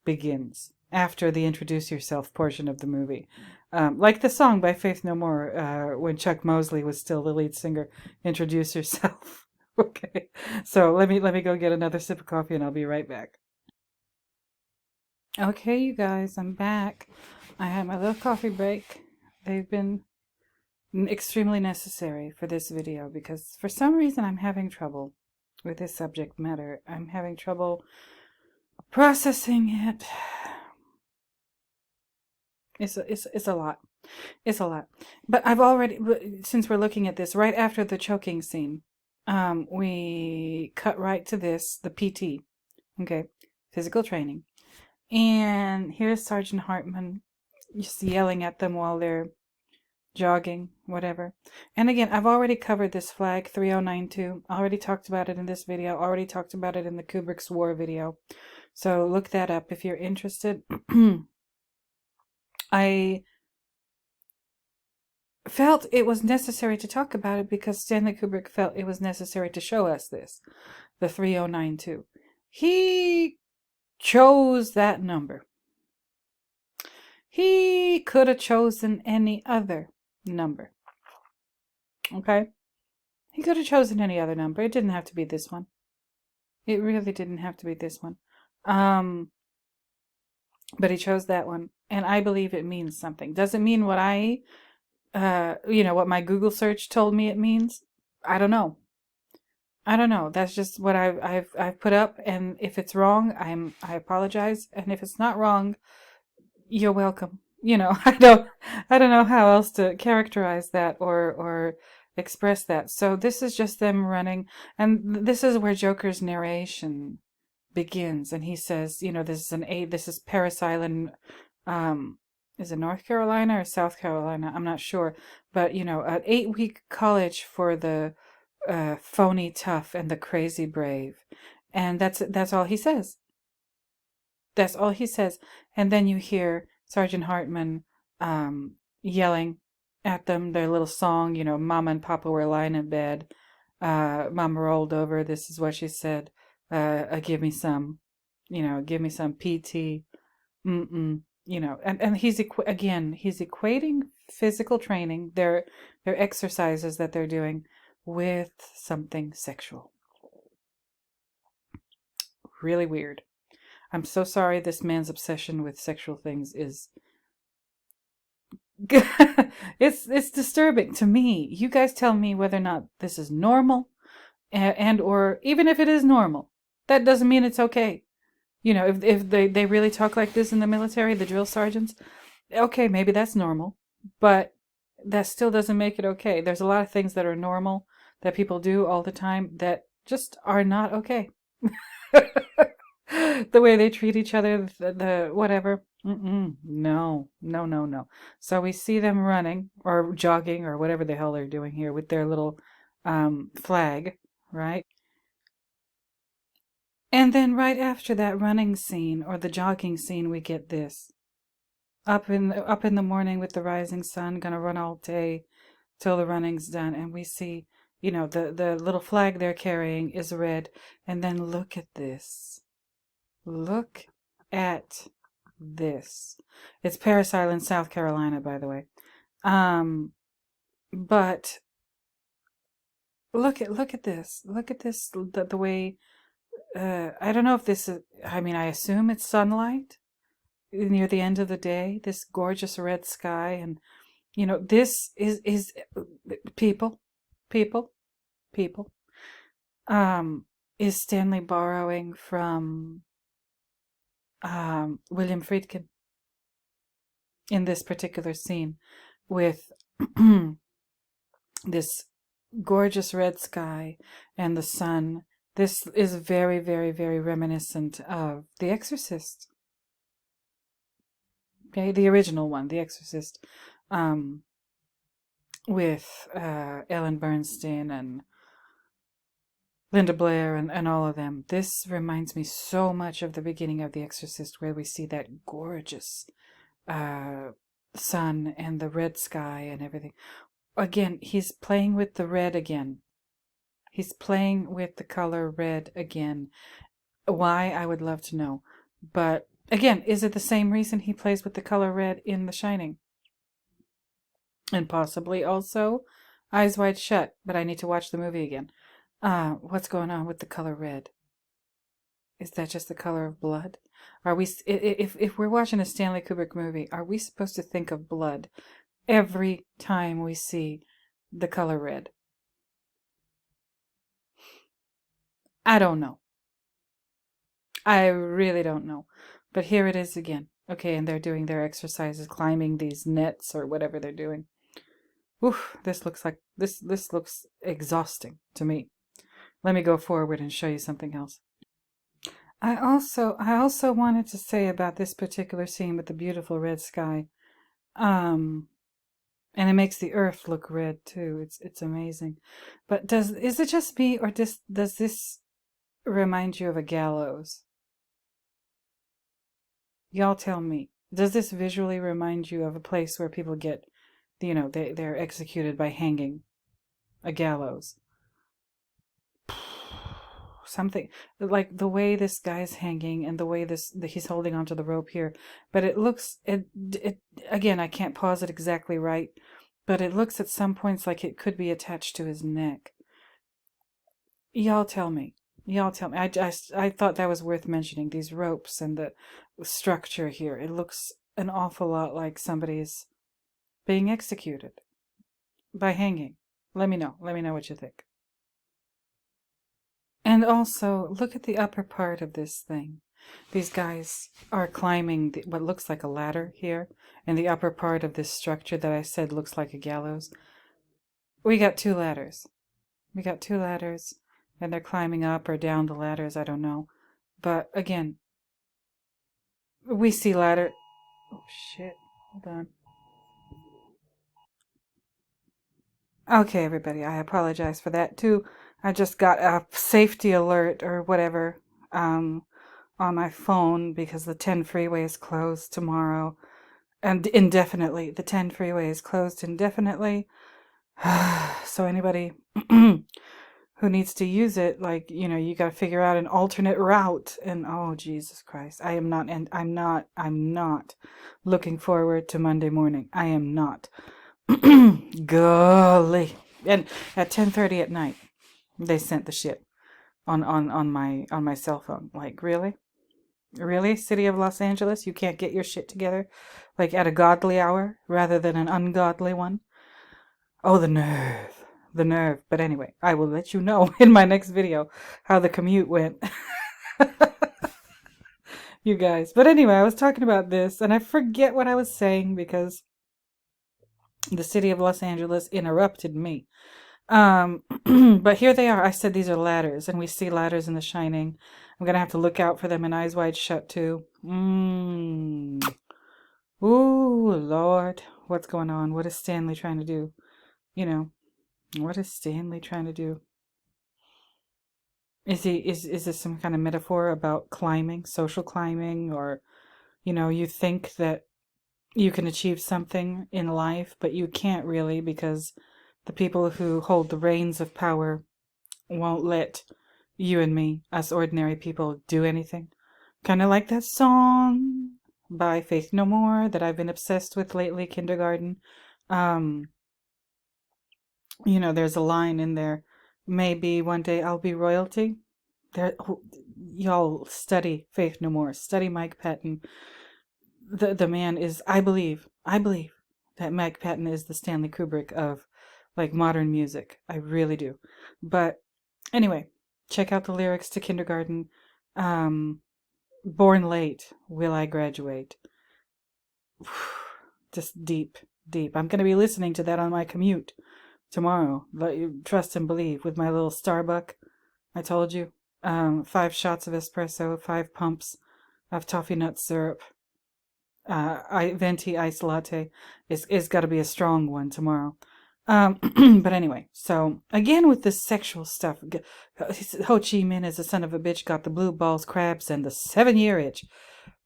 S1: begins, after the introduce yourself portion of the movie. Like the song by Faith No More, when Chuck Mosley was still the lead singer, introduce yourself. Okay, so let me go get another sip of coffee and I'll be right back. Okay, you guys, I'm back. I had my little coffee break. They've been extremely necessary for this video because for some reason I'm having trouble with this subject matter. I'm having trouble processing it. It's a lot. It's a lot. But I've already, since we're looking at this, right after the choking scene, we cut right to this, the PT, okay, physical training. And here's Sergeant Hartman just yelling at them while they're jogging, whatever. And again, I've already covered this flag 3092. Already talked about it in this video. Already talked about it in the Kubrick's War video. So look that up if you're interested. I felt it was necessary to talk about it because Stanley Kubrick felt it was necessary to show us this, the 3092. He chose that number. He could have chosen any other number. Okay? He could have chosen any other number. It didn't have to be this one. It really didn't have to be this one. But he chose that one. And I believe it means something. Doesn't mean what what my Google search told me it means. I don't know. That's just what I've put up, and if it's wrong, I apologize, and if it's not wrong, you're welcome. I don't know how else to characterize that or express that. So this is just them running, and this is where Joker's narration begins, and he says, this is Paris Island. Is it North Carolina or South Carolina? I'm not sure, but an 8-week college for the phony tough and the crazy brave, and that's all he says. That's all he says. And then you hear Sergeant Hartman yelling at them their little song, Mama and Papa were lying in bed, Mama rolled over, this is what she said, give me some PT, and he's he's equating physical training, their exercises that they're doing, with something sexual. Really weird. I'm so sorry this man's obsession with sexual things is it's disturbing to me. You guys tell me whether or not this is normal, and or even if it is normal, that doesn't mean it's okay. If they really talk like this in the military, the drill sergeants, okay, maybe that's normal, but that still doesn't make it okay. There's a lot of things that are normal that people do all the time that just are not okay. The way they treat each other, the whatever. No. So we see them running or jogging or whatever the hell they're doing here with their little flag, right? And then right after that running scene or the jogging scene, we get this. Up in the morning with the rising sun, gonna run all day till the running's done, and we see, the little flag they're carrying is red, and then look at this. Look at this. It's Paris Island, South Carolina, by the way. But look at this. Look at this. The way. I don't know if this is. I mean, I assume it's sunlight near the end of the day. This gorgeous red sky, and this is people. Is Stanley borrowing from William Friedkin in this particular scene, with this gorgeous red sky and the sun. This is very, very, very reminiscent of The Exorcist. Okay, the original one, The Exorcist, with Ellen Bernstein and Linda Blair and all of them. This reminds me so much of the beginning of The Exorcist, where we see that gorgeous sun and the red sky and everything. Again, he's playing with the red again. He's playing with the color red again. Why, I would love to know. But again, is it the same reason he plays with the color red in The Shining? And possibly also Eyes Wide Shut, but I need to watch the movie again. What's going on with the color red? Is that just the color of blood? Are we, if we're watching a Stanley Kubrick movie, are we supposed to think of blood every time we see the color red? I don't know. I really don't know. But here it is again. Okay, and they're doing their exercises, climbing these nets or whatever they're doing. Oof, this looks exhausting to me. Let me go forward and show you something else. I also wanted to say about this particular scene with the beautiful red sky. And it makes the earth look red too. It's amazing. But is it just me, or does this remind you of a gallows? Y'all tell me. Does this visually remind you of a place where people get, they're executed by hanging? A gallows. Something like the way this guy's hanging and the way he's holding onto the rope here. But it looks, it again, I can't pause it exactly right, but it looks at some points like it could be attached to his neck. Y'all tell me. I thought that was worth mentioning, these ropes and the structure here. It looks an awful lot like somebody's being executed by hanging. Let me know what you think. And also, look at the upper part of this thing. These guys are climbing what looks like a ladder here, and the upper part of this structure that I said looks like a gallows. We got two ladders. And they're climbing up or down the ladders, I don't know. But again, we see ladder. Oh shit, hold on. Okay, everybody, I apologize for that too. I just got a safety alert or whatever on my phone because the 10 freeway is closed tomorrow and indefinitely. The 10 freeway is closed indefinitely. So anybody who needs to use it, like, you got to figure out an alternate route. And oh, Jesus Christ, I'm not looking forward to Monday morning. I am not. Golly. And at 10:30 at night, they sent the shit on my cell phone. Like, really? Really? City of Los Angeles, you can't get your shit together like at a godly hour rather than an ungodly one? Oh, the nerve. The nerve. But anyway, I will let you know in my next video how the commute went. You guys. But anyway, I was talking about this and I forget what I was saying because the city of Los Angeles interrupted me. But here they are. I said these are ladders, and we see ladders in The Shining. I'm gonna have to look out for them in Eyes Wide Shut too. Ooh, Lord, what's going on? What is Stanley trying to do? What is Stanley trying to do? Is this some kind of metaphor about climbing, social climbing, or you think that you can achieve something in life, but you can't really because the people who hold the reins of power won't let you and me, us ordinary people, do anything. Kind of like that song by Faith No More that I've been obsessed with lately, Kindergarten. There's a line in there, maybe one day I'll be royalty. Y'all study Faith No More, study Mike Patton. The man is, I believe that Mike Patton is the Stanley Kubrick of like modern music. I really do. But anyway, check out the lyrics to Kindergarten. Born late, will I graduate? Just deep, deep. I'm going to be listening to that on my commute tomorrow. Trust and believe, with my little Starbucks. I told you. 5 shots of espresso, 5 pumps of toffee nut syrup, venti iced latte. It's got to be a strong one tomorrow. But anyway, so again with this sexual stuff, Ho Chi Minh as a son of a bitch got the blue balls, crabs, and the 7-year itch.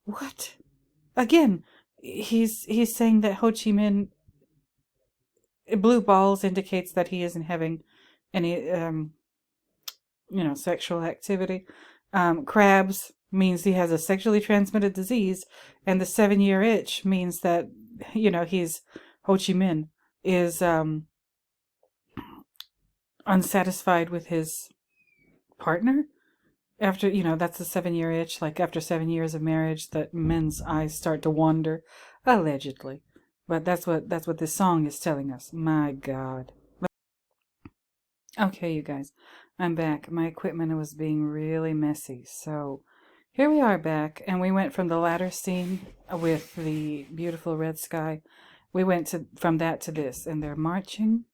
S1: What? Again, he's saying that Ho Chi Minh blue balls indicates that he isn't having any sexual activity. Crabs means he has a sexually transmitted disease, and the 7-year itch means that he's Ho Chi Minh is unsatisfied with his partner after that's the 7-year itch. Like after 7 years of marriage, that men's eyes start to wander, allegedly. But that's what this song is telling us. My God. Okay, you guys, I'm back. My equipment was being really messy, so here we are back, and we went from the ladder scene with the beautiful red sky. We went from that to this, and they're marching,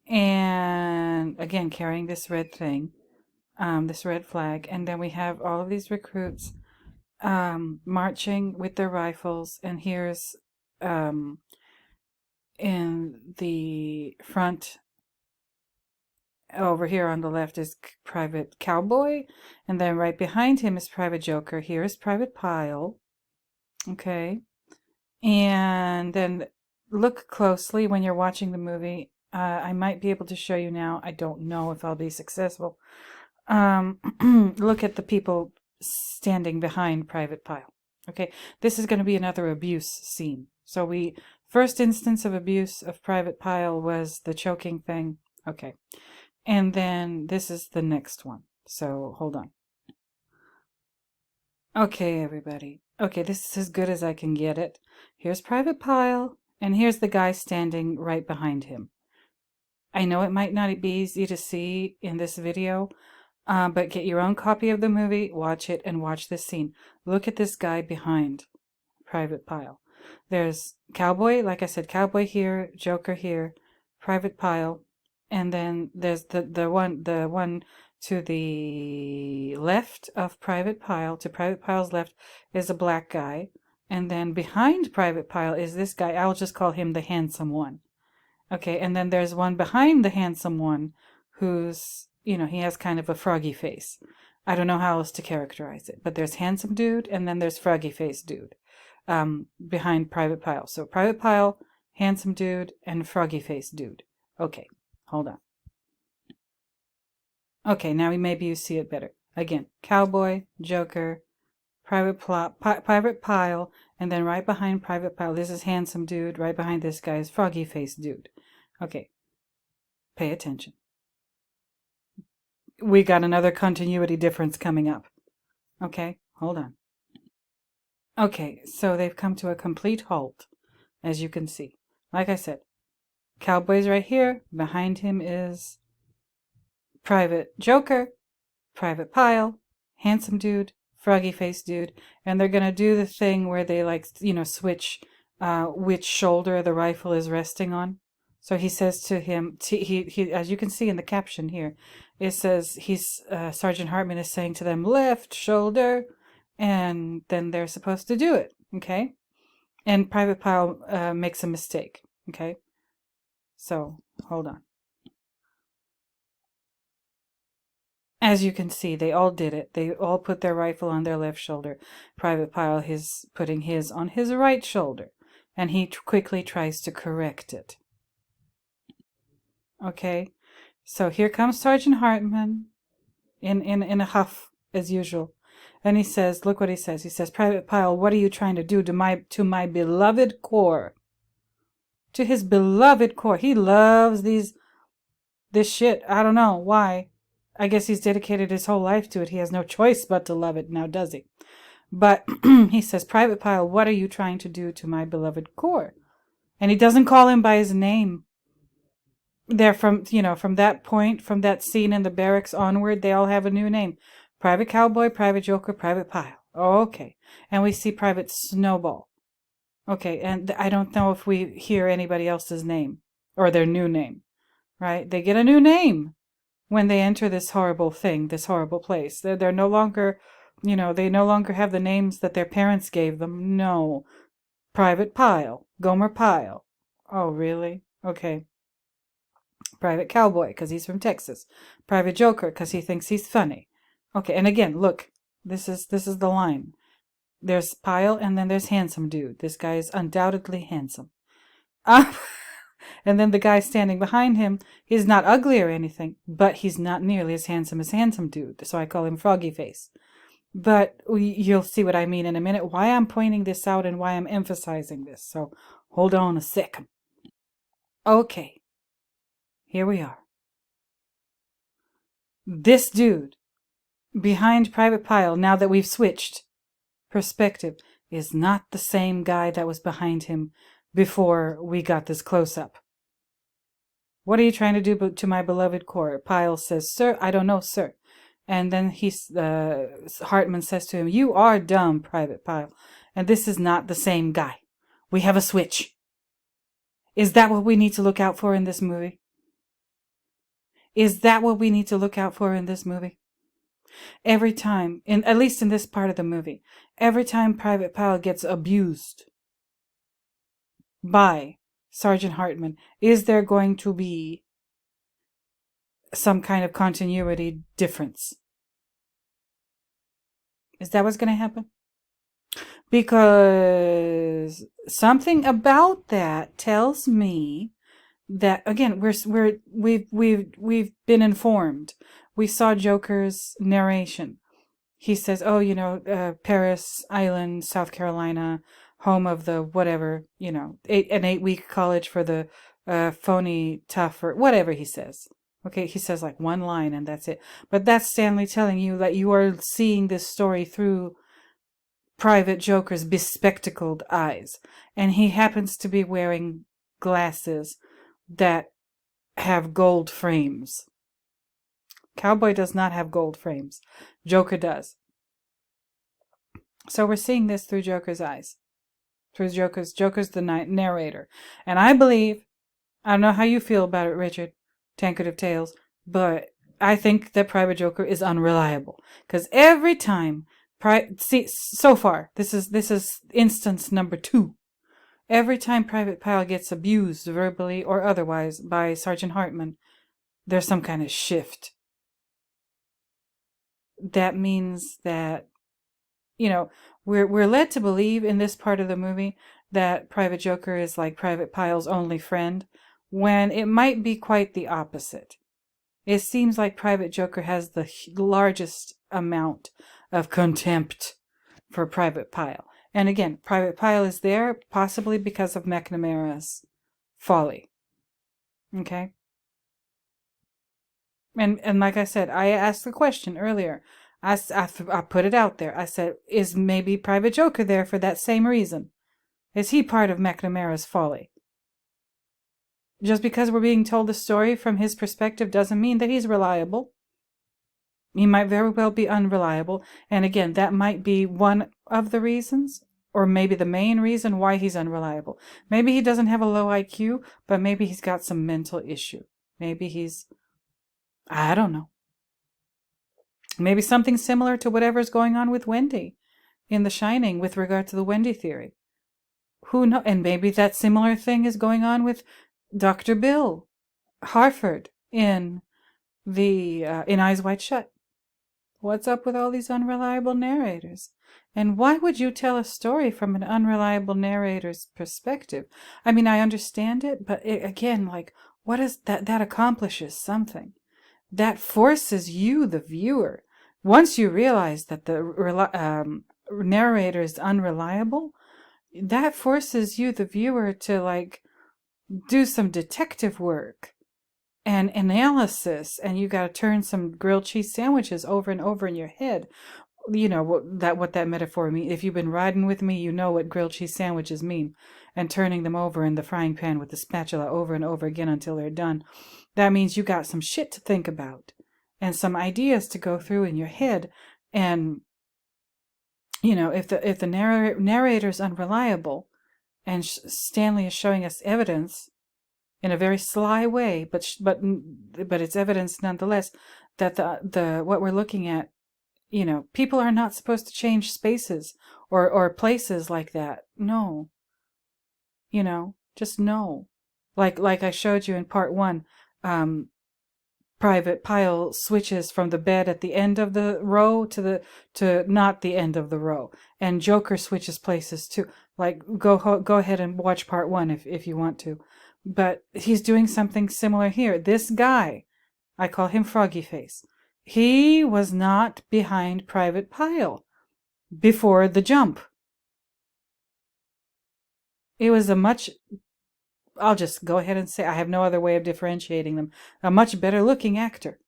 S1: and again carrying this red thing, this red flag, and then we have all of these recruits marching with their rifles, and here's in the front. Over here on the left is Private Cowboy, and then right behind him is Private Joker. Here is Private Pile. Okay. And then look closely when you're watching the movie. I might be able to show you now. I don't know if I'll be successful. Look at the people standing behind Private Pile. Okay. This is going to be another abuse scene. So first instance of abuse of Private Pile was the choking thing. Okay. And then this is the next one. So hold on. Okay, everybody. Okay, this is as good as I can get it. Here's Private Pile, and here's the guy standing right behind him. I know it might not be easy to see in this video, but get your own copy of the movie, watch it, and watch this scene. Look at this guy behind Private Pile. There's Cowboy, like I said, Cowboy here, Joker here, Private Pile. And then there's the one to the left of Private Pile. To Private Pile's left is a black guy. And then behind Private Pile is this guy. I'll just call him the handsome one. Okay, and then there's one behind the handsome one who's, he has kind of a froggy face. I don't know how else to characterize it. But there's handsome dude, and then there's froggy face dude behind Private Pile. So Private Pile, handsome dude, and froggy face dude. Okay. Hold on. Okay, now maybe you see it better. Again, Cowboy, Joker, Private Pile, and then right behind Private Pile, this is handsome dude. Right behind this guy is froggy face dude. Okay, pay attention. We got another continuity difference coming up. Okay, hold on. Okay, so they've come to a complete halt, as you can see. Like I said, Cowboy's right here. Behind him is Private Joker, Private Pile, handsome dude, froggy face dude, and they're gonna do the thing where they switch which shoulder the rifle is resting on. So he says to him, he as you can see in the caption here, it says Sergeant Hartman is saying to them left shoulder, and then they're supposed to do it. Okay, and Private Pile makes a mistake. Okay, so hold on. As you can see, they all did it. They all put their rifle on their left shoulder. Private Pile is putting his on his right shoulder, and he quickly tries to correct it. Okay, so here comes Sergeant Hartman in a huff, as usual. And he says, look what he says. He says, Private Pile, what are you trying to do to my beloved corps? To his beloved corps. He loves this shit. I don't know why. I guess he's dedicated his whole life to it. He has no choice but to love it now, does he? But he says, Private Pile, what are you trying to do to my beloved corps? And he doesn't call him by his name. They're from that point, from that scene in the barracks onward, they all have a new name. Private Cowboy, Private Joker, Private Pile. Oh, okay. And we see Private Snowball. Okay, and I don't know if we hear anybody else's name or their new name, right? They get a new name when they enter this horrible thing, this horrible place. They're no longer, they no longer have the names that their parents gave them. No. Private Pile, Gomer Pyle. Oh, really? Okay. Private Cowboy, because he's from Texas. Private Joker, because he thinks he's funny. Okay, and again, look, this is the line. There's Pyle, and then there's Handsome Dude. This guy is undoubtedly handsome. And then the guy standing behind him, he's not ugly or anything, but he's not nearly as handsome as Handsome Dude, so I call him Froggy Face. But you'll see what I mean in a minute, why I'm pointing this out and why I'm emphasizing this. So hold on a second. Okay, here we are. This dude behind Private Pyle, now that we've switched perspective, is not the same guy that was behind him before we got this close-up. What are you trying to do to my beloved core? Pyle says, sir, I don't know, sir. And then Hartman says to him, you are dumb, Private Pyle. And this is not the same guy. We have a switch. Is that what we need to look out for in this movie? Is that what we need to look out for in this movie? Every time, at least in this part of the movie, every time Private Pyle gets abused by Sergeant Hartman, is there going to be some kind of continuity difference? Is that what's going to happen? Because something about that tells me that, again, we've been informed. We saw Joker's narration. He says, oh, Paris Island, South Carolina, home of the whatever, an 8-week college for the phony tough, or whatever he says. Okay, he says like one line and that's it. But that's Stanley telling you that you are seeing this story through Private Joker's bespectacled eyes. And he happens to be wearing glasses that have gold frames. Cowboy does not have gold frames. Joker does. So we're seeing this through Joker's eyes. Through Joker's the narrator. And I believe, I don't know how you feel about it, Richard, Tankard of Tales, but I think that Private Joker is unreliable. Because every time, so far, this is instance number 2. Every time Private Pyle gets abused, verbally or otherwise, by Sergeant Hartman, there's some kind of shift. That means that, we're led to believe in this part of the movie that Private Joker is like Private Pyle's only friend, when it might be quite the opposite. It seems like Private Joker has the largest amount of contempt for Private Pyle. And again, Private Pyle is there possibly because of McNamara's folly. Okay? And like I said, I asked the question earlier. I put it out there. I said, is maybe Private Joker there for that same reason? Is he part of McNamara's folly? Just because we're being told the story from his perspective doesn't mean that he's reliable. He might very well be unreliable. And again, that might be one of the reasons, or maybe the main reason why he's unreliable. Maybe he doesn't have a low IQ, but maybe he's got some mental issue. Maybe I don't know. Maybe something similar to whatever's going on with Wendy in The Shining with regard to the Wendy theory. Who knows? And maybe that similar thing is going on with Dr. Bill Harford in Eyes Wide Shut. What's up with all these unreliable narrators? And why would you tell a story from an unreliable narrator's perspective? I mean, I understand it, but again, like, what is that? That accomplishes something. That forces you, the viewer, once you realize that the narrator is unreliable, that forces you, the viewer, to like do some detective work and analysis, and you got to turn some grilled cheese sandwiches over and over in your head. You know what that metaphor means. If you've been riding with me, you know what grilled cheese sandwiches mean, and turning them over in the frying pan with the spatula over and over again until they're done. That means you got some shit to think about and some ideas to go through in your head. And if the narrator's unreliable, And Stanley is showing us evidence in a very sly way, but it's evidence nonetheless that the what we're looking at, people are not supposed to change spaces or places like that. No, just no. Like I showed you in part one, Private Pile switches from the bed at the end of the row to not the end of the row, and Joker switches places too. Like go ahead and watch part one if you want to, but he's doing something similar here. This guy, I call him Froggy Face. He was not behind Private Pile before the jump. It was I'll just go ahead and say, I have no other way of differentiating them, a much better looking actor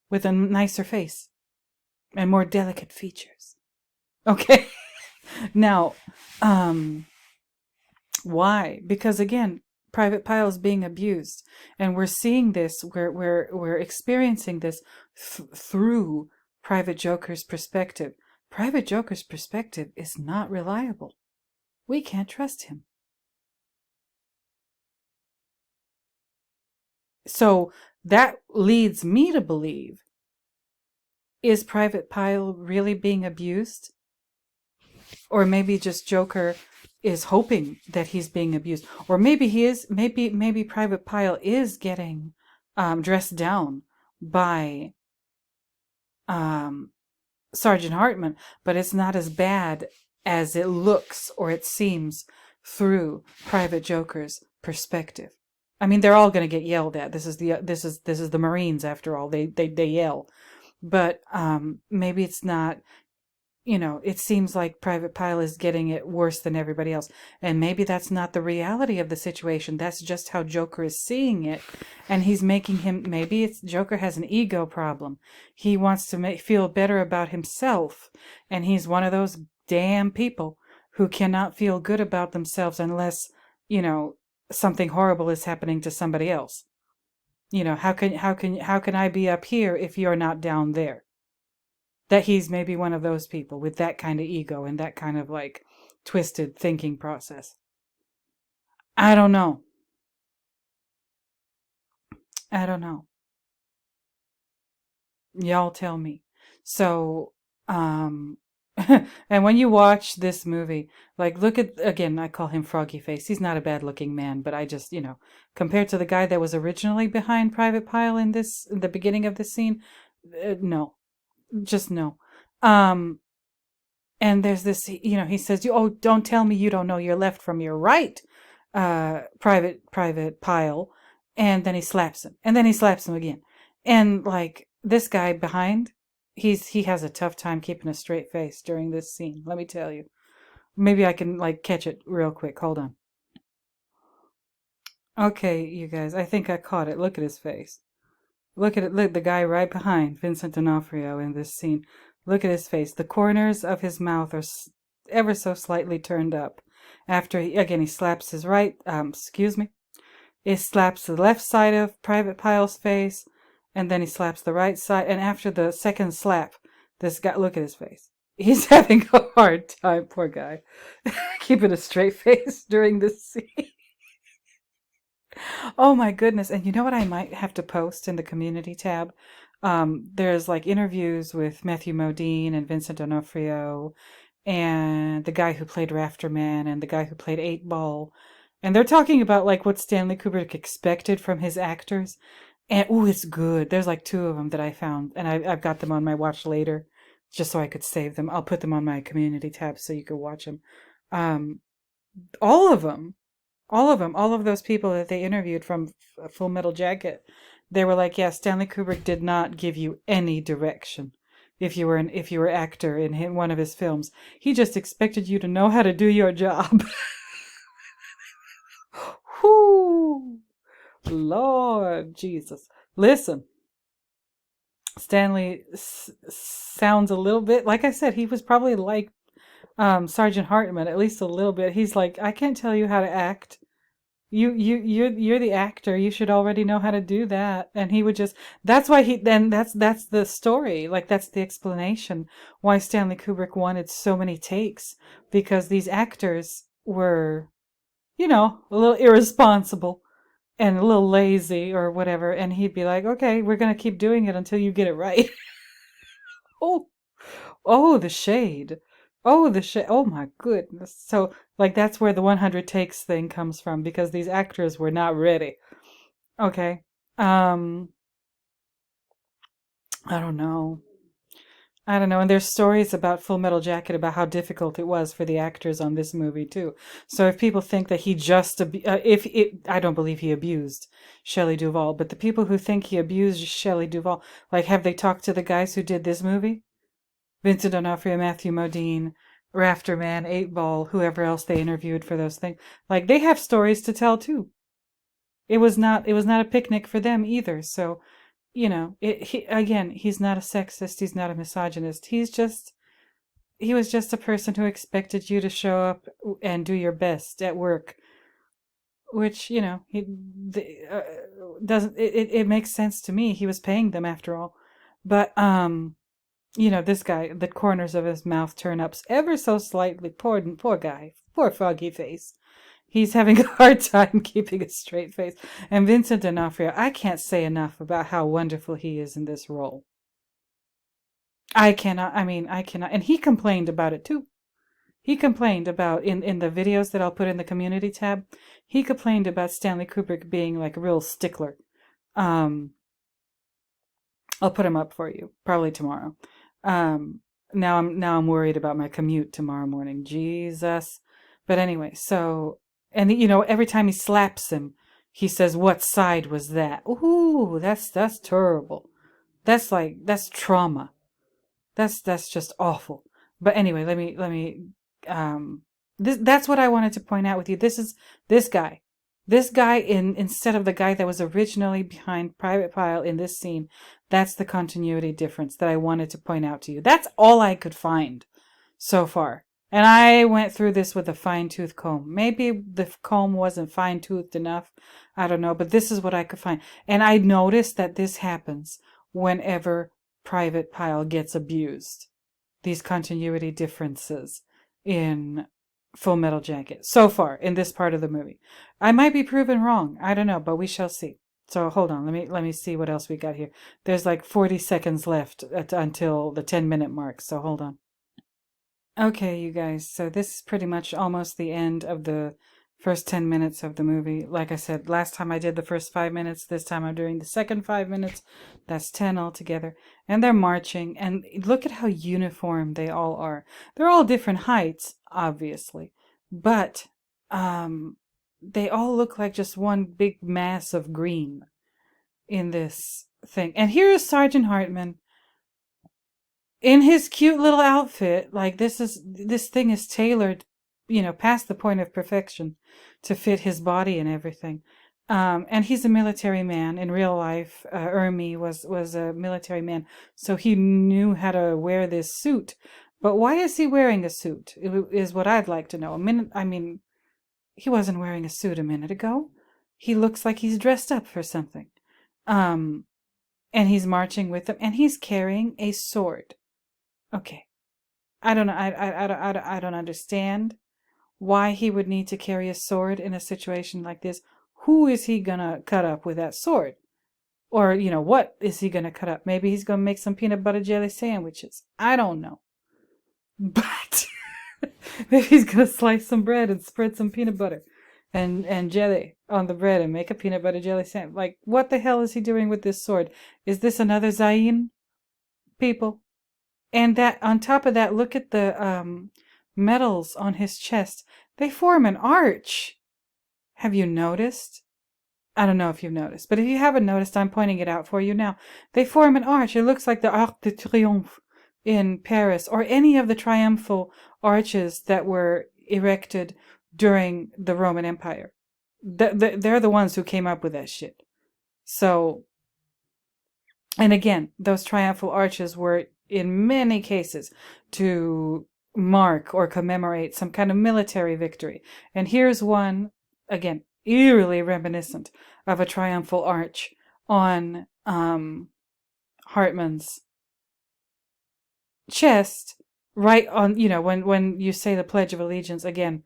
S1: with a nicer face and more delicate features. Okay. Now, why? Because again, Private Pile is being abused, and we're seeing this, we're experiencing this through Private Joker's perspective. Private Joker's perspective is not reliable. We can't trust him. So that leads me to believe, is Private Pile really being abused? Or maybe just Joker is hoping that he's being abused. Or maybe he is, maybe Private Pile is getting dressed down by Sergeant Hartman, but it's not as bad as it looks or it seems through Private Joker's perspective. I mean, they're all going to get yelled at. This is the Marines, after all. They yell, but maybe it's not. It seems like Private Pile is getting it worse than everybody else, and maybe that's not the reality of the situation. That's just how Joker is seeing it, and he's making him. Maybe it's Joker has an ego problem. He wants to feel better about himself, and he's one of those damn people who cannot feel good about themselves unless something horrible is happening to somebody else. How can I be up here if you're not down there? That he's maybe one of those people with that kind of ego and that kind of twisted thinking process. I don't know. Y'all tell me. So, and when you watch this movie, look at, again, I call him Froggy Face. He's not a bad looking man, but I just, compared to the guy that was originally behind Private Pile in the beginning of this scene, no, just no. And there's this, he says, "Oh, don't tell me you don't know your left from your right, Private Pile," and then he slaps him, and then he slaps him again, and this guy behind, he has a tough time keeping a straight face during this scene. Let me tell you. Maybe I can catch it real quick. Hold on. Okay, you guys, I think I caught it. Look at his face. Look at it. Look, the guy right behind Vincent D'Onofrio in this scene. Look at his face. The corners of his mouth are ever so slightly turned up. After he slaps his right. He slaps the left side of Private Pile's face, and then he slaps the right side. And after the second slap, this guy, look at his face. He's having a hard time, poor guy, keeping a straight face during this scene. Oh my goodness. And you know what I might have to post in the community tab? There's interviews with Matthew Modine and Vincent D'Onofrio and the guy who played Rafterman and the guy who played 8-Ball. And they're talking about what Stanley Kubrick expected from his actors. And it's good. There's 2 of them that I found, and I've got them on my watch later just so I could save them. I'll put them on my community tab so you could watch them. All of them. All of those people that they interviewed from Full Metal Jacket, they were yeah, Stanley Kubrick did not give you any direction if you were actor in one of his films. He just expected you to know how to do your job. Whoo! Lord Jesus. Listen, Stanley sounds a little bit, like I said, he was probably Sergeant Hartman, at least a little bit. He's I can't tell you how to act. You're the actor. You should already know how to do that. And he would just, that's why that's the story. That's the explanation why Stanley Kubrick wanted so many takes, because these actors were, a little irresponsible and a little lazy or whatever, and he'd be like, "Okay, we're gonna keep doing it until you get it right." Oh, oh, the shade. Oh, the shade. Oh my goodness. So, like, that's where the 100 takes thing comes from, because these actors were not ready. Okay. Um, I don't know. I don't know. And there's stories about Full Metal Jacket about how difficult it was for the actors on this movie too. So if people think that he just, if it, I don't believe he abused Shelley Duvall, but the people who think he abused Shelley Duvall, like, have they talked to the guys who did this movie? Vincent D'Onofrio, Matthew Modine, Rafterman, Eight Ball, whoever else they interviewed for those things. Like, they have stories to tell too. It was not a picnic for them either. So, again, he's not a sexist, he's not a misogynist. He was just a person who expected you to show up and do your best at work, which, doesn't, it makes sense to me. He was paying them after all. But this guy, the corners of his mouth turn up ever so slightly. Poor guy, poor foggy face. He's having a hard time keeping a straight face. And Vincent D'Onofrio, I can't say enough about how wonderful he is in this role. I cannot. And he complained about it too. He complained about, in the videos that I'll put in the community tab, he complained about Stanley Kubrick being like a real stickler. Um, I'll put him up for you probably tomorrow. Now I'm worried about my commute tomorrow morning. Jesus. But anyway, so, and every time he slaps him, he says, "What side was that?" Ooh, that's terrible. That's trauma. That's just awful. But anyway, let me that's what I wanted to point out with you. This is this guy. This guy, instead of the guy that was originally behind Private Pile in this scene, that's the continuity difference that I wanted to point out to you. That's all I could find so far. And I went through this with a fine-tooth comb. Maybe the comb wasn't fine-toothed enough. I don't know, but this is what I could find. And I noticed that this happens whenever Private Pile gets abused. These continuity differences in Full Metal Jacket so far in this part of the movie. I might be proven wrong. I don't know, but we shall see. So hold on, let me see what else we got here. There's like 40 seconds left until the 10-minute mark, so hold on. Okay, you guys, so this is pretty much almost the end of the first 10 minutes of the movie. Like I said, last time I did the first 5 minutes, this time I'm doing the second 5 minutes. That's 10 altogether. And they're marching, and look at how uniform they all are. They're all different heights, obviously, but they all look like just one big mass of green in this thing. And here is Sergeant Hartman in his cute little outfit. Like, this thing is tailored, past the point of perfection to fit his body and everything. And he's a military man in real life. Ermi was a military man, so he knew how to wear this suit. But why is he wearing a suit? Is what I'd like to know. He wasn't wearing a suit a minute ago. He looks like he's dressed up for something. And he's marching with them, and he's carrying a sword. Okay. I don't know. I don't understand why he would need to carry a sword in a situation like this. Who is he gonna cut up with that sword? Or, what is he gonna cut up? Maybe he's gonna make some peanut butter jelly sandwiches. I don't know. But maybe he's gonna slice some bread and spread some peanut butter and jelly on the bread and make a peanut butter jelly sandwich. Like, what the hell is he doing with this sword? Is this another Zayn? People? And that, on top of that, look at the medals on his chest. They form an arch. Have you noticed? I don't know if you've noticed, but if you haven't noticed, I'm pointing it out for you now. They form an arch. It looks like the Arc de Triomphe in Paris, or any of the triumphal arches that were erected during the Roman Empire. They're the ones who came up with that shit. So, and again, those triumphal arches were, in many cases, to mark or commemorate some kind of military victory. And here's one, again, eerily reminiscent of a triumphal arch on Hartman's chest, right on, when you say the Pledge of Allegiance, again,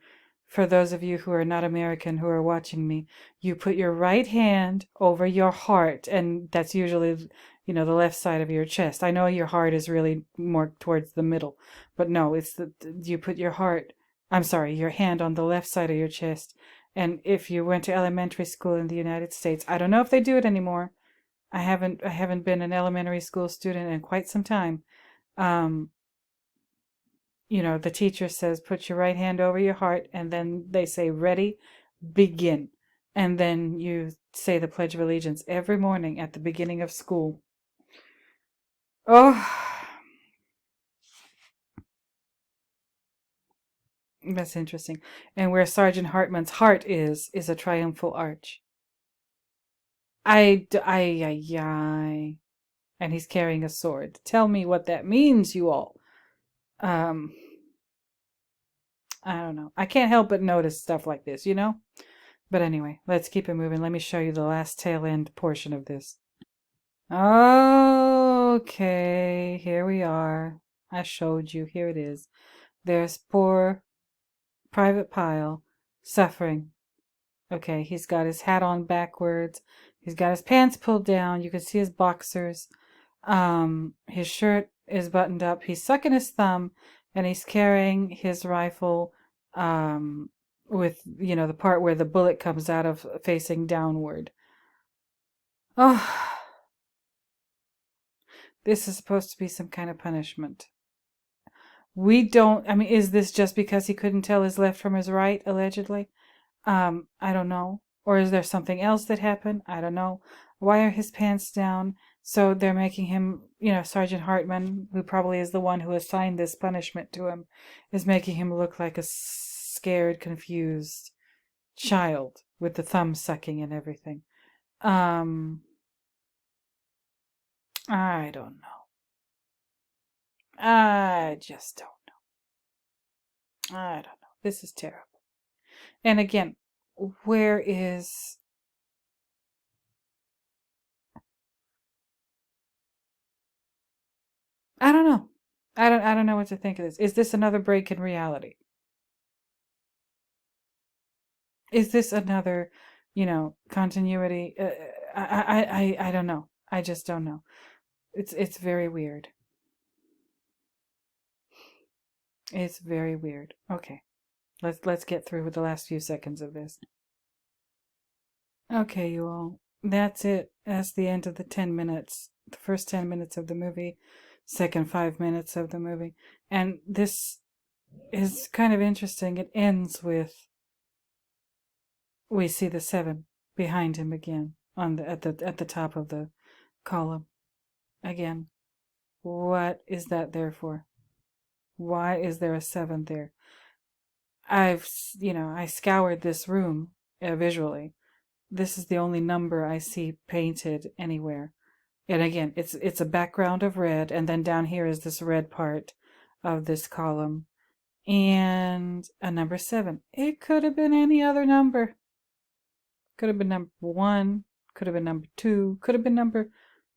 S1: for those of you who are not American who are watching me, you put your right hand over your heart, and that's usually, the left side of your chest. I know your heart is really more towards the middle, but no, it's you put your hand on the left side of your chest. And if you went to elementary school in the United States, I don't know if they do it anymore. I haven't been an elementary school student in quite some time. The teacher says, put your right hand over your heart, and then they say, ready, begin. And then you say the Pledge of Allegiance every morning at the beginning of school. Oh, that's interesting. And where Sergeant Hartman's heart is a triumphal arch. And he's carrying a sword. Tell me what that means, you all. I don't know. I can't help but notice stuff like this, But anyway, let's keep it moving. Let me show you the last tail end portion of this. Okay, here we are. I showed you. Here it is. There's poor Private Pyle suffering. Okay, he's got his hat on backwards. He's got his pants pulled down. You can see his boxers. His shirt is buttoned up. He's sucking his thumb, and he's carrying his rifle with, the part where the bullet comes out of facing downward. Oh, this is supposed to be some kind of punishment. Is this just because he couldn't tell his left from his right, allegedly? I don't know. Or is there something else that happened? I don't know. Why are his pants down? So they're making him, Sergeant Hartman, who probably is the one who assigned this punishment to him, is making him look like a scared, confused child with the thumb sucking and everything. I don't know. I just don't know. I don't know. This is terrible. And again, where is... I don't know. I don't know what to think of this. Is this another break in reality? Is this another, continuity? I don't know. I just don't know. It's very weird. It's very weird. Okay. Let's get through with the last few seconds of this. Okay, you all. That's it. That's the end of the 10 minutes. The first 10 minutes of the movie, second 5 minutes of the movie. And this is kind of interesting. It ends with, we see the 7 behind him again at the top of the column. Again, what is that there for? Why is there a 7 there? I scoured this room visually. This is the only number I see painted anywhere. And again, it's a background of red, and then down here is this red part of this column. And a number 7. It could have been any other number. Could have been number 1, could have been number 2, could have been number,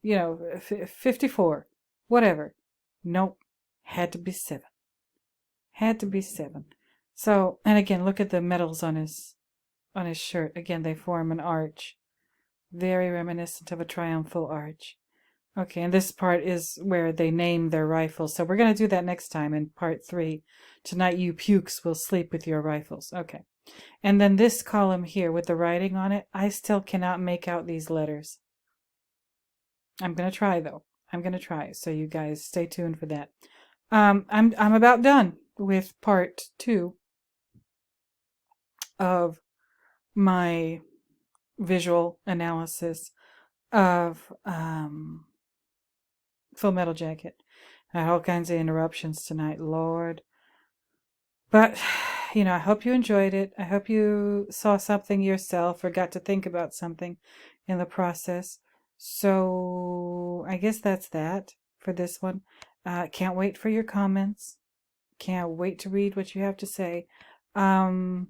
S1: 54. Whatever. Nope. Had to be 7. Had to be 7. So, and again, look at the medals on his shirt. Again, they form an arch. Very reminiscent of a triumphal arch. Okay, and this part is where they name their rifles. So we're going to do that next time in part 3. Tonight you pukes will sleep with your rifles. Okay. And then this column here with the writing on it, I still cannot make out these letters. I'm going to try, though. I'm going to try. So you guys stay tuned for that. I'm about done with part 2 of my visual analysis of Full Metal Jacket. I had all kinds of interruptions tonight, Lord. But, I hope you enjoyed it. I hope you saw something yourself or got to think about something in the process. So, I guess that's that for this one. Can't wait for your comments. Can't wait to read what you have to say. And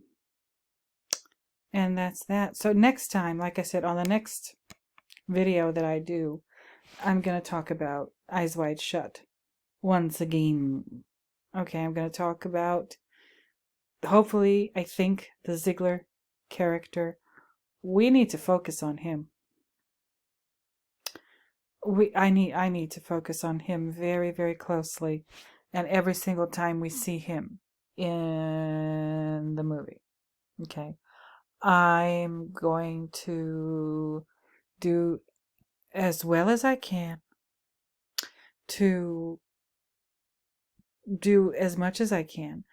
S1: that's that. So next time, like I said, on the next video that I do, I'm going to talk about Eyes Wide Shut once again. Okay, I'm going to talk about hopefully, I think the Ziegler character, we need to focus on him. I need to focus on him very, very closely, and every single time we see him in the movie. Okay. I'm going to do as well as I can to do as much as I can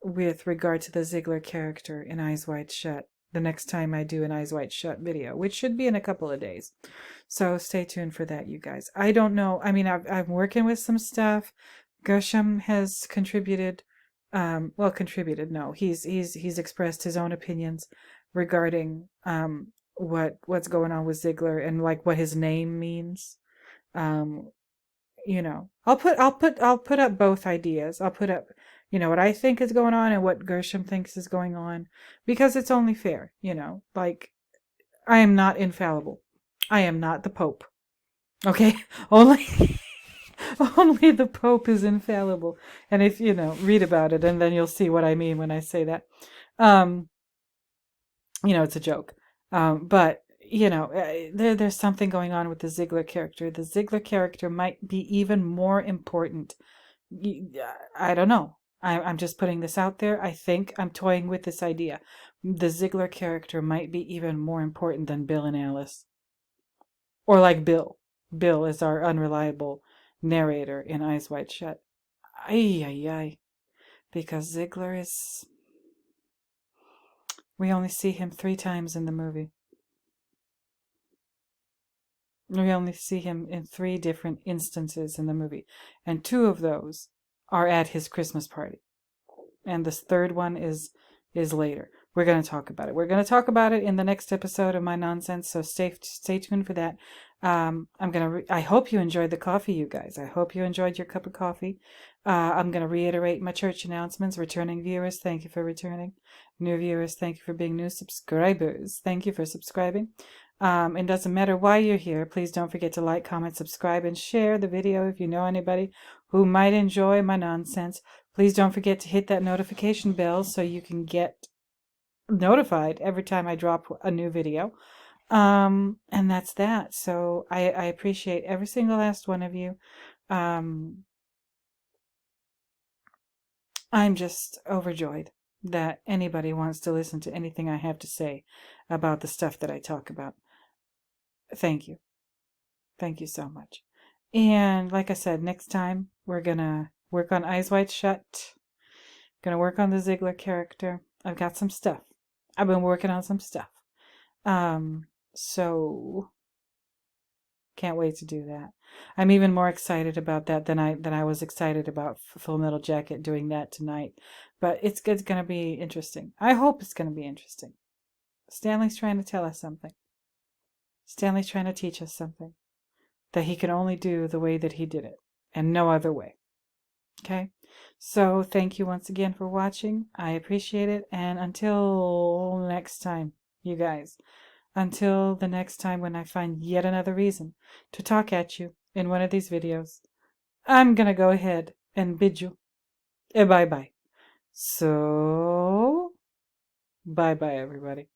S1: with regard to the Ziegler character in Eyes Wide Shut the next time I do an Eyes Wide Shut video, which should be in a couple of days. So stay tuned for that, you guys. I don't know. I mean, I'm working with some stuff. Gershom has contributed. Well, contributed. No, he's expressed his own opinions regarding what's going on with Ziegler and like what his name means. You know, I'll put up both ideas. I'll put up, you know, what I think is going on and what Gershom thinks is going on, because it's only fair, you know. Like, I am not infallible. I am not the Pope. Okay? Only only the Pope is infallible. And if, you know, read about it and then you'll see what I mean when I say that. You know, it's a joke. But you know, there's something going on with the Ziegler character. The Ziegler character might be even more important. I don't know. I'm just putting this out there. I think I'm toying with this idea. The Ziegler character might be even more important than Bill and Alice. Or like Bill. Bill is our unreliable narrator in Eyes Wide Shut. Ay, ay, ay. Because Ziegler is... We only see him 3 times in the movie. We only see him in 3 different instances in the movie. And 2 of those are at his Christmas party. And this 3rd one is later. We're going to talk about it. We're going to talk about it in the next episode of my nonsense, so stay tuned for that. I hope you enjoyed the coffee, you guys. I hope you enjoyed your cup of coffee. I'm going to reiterate my church announcements. Returning viewers, thank you for returning. New viewers, thank you for being new. Subscribers, thank you for subscribing. It doesn't matter why you're here. Please don't forget to like, comment, subscribe, and share the video if you know anybody who might enjoy my nonsense. Please don't forget to hit that notification bell so you can get notified every time I drop a new video. And that's that. So I appreciate every single last one of you. I'm just overjoyed that anybody wants to listen to anything I have to say about the stuff that I talk about. Thank you. Thank you so much. And like I said, next time we're gonna work on Eyes Wide Shut. Gonna work on the Ziegler character. I've got some stuff. I've been working on some stuff. So can't wait to do that. I'm even more excited about that than I was excited about Full Metal Jacket doing that tonight. But it's gonna be interesting. I hope it's gonna be interesting. Stanley's trying to tell us something. Stanley's trying to teach us something. That he can only do the way that he did it. And no other way. Okay? So thank you once again for watching. I appreciate it. And until next time, you guys. Until the next time when I find yet another reason to talk at you in one of these videos, I'm gonna go ahead and bid you a bye-bye. So, bye-bye, everybody.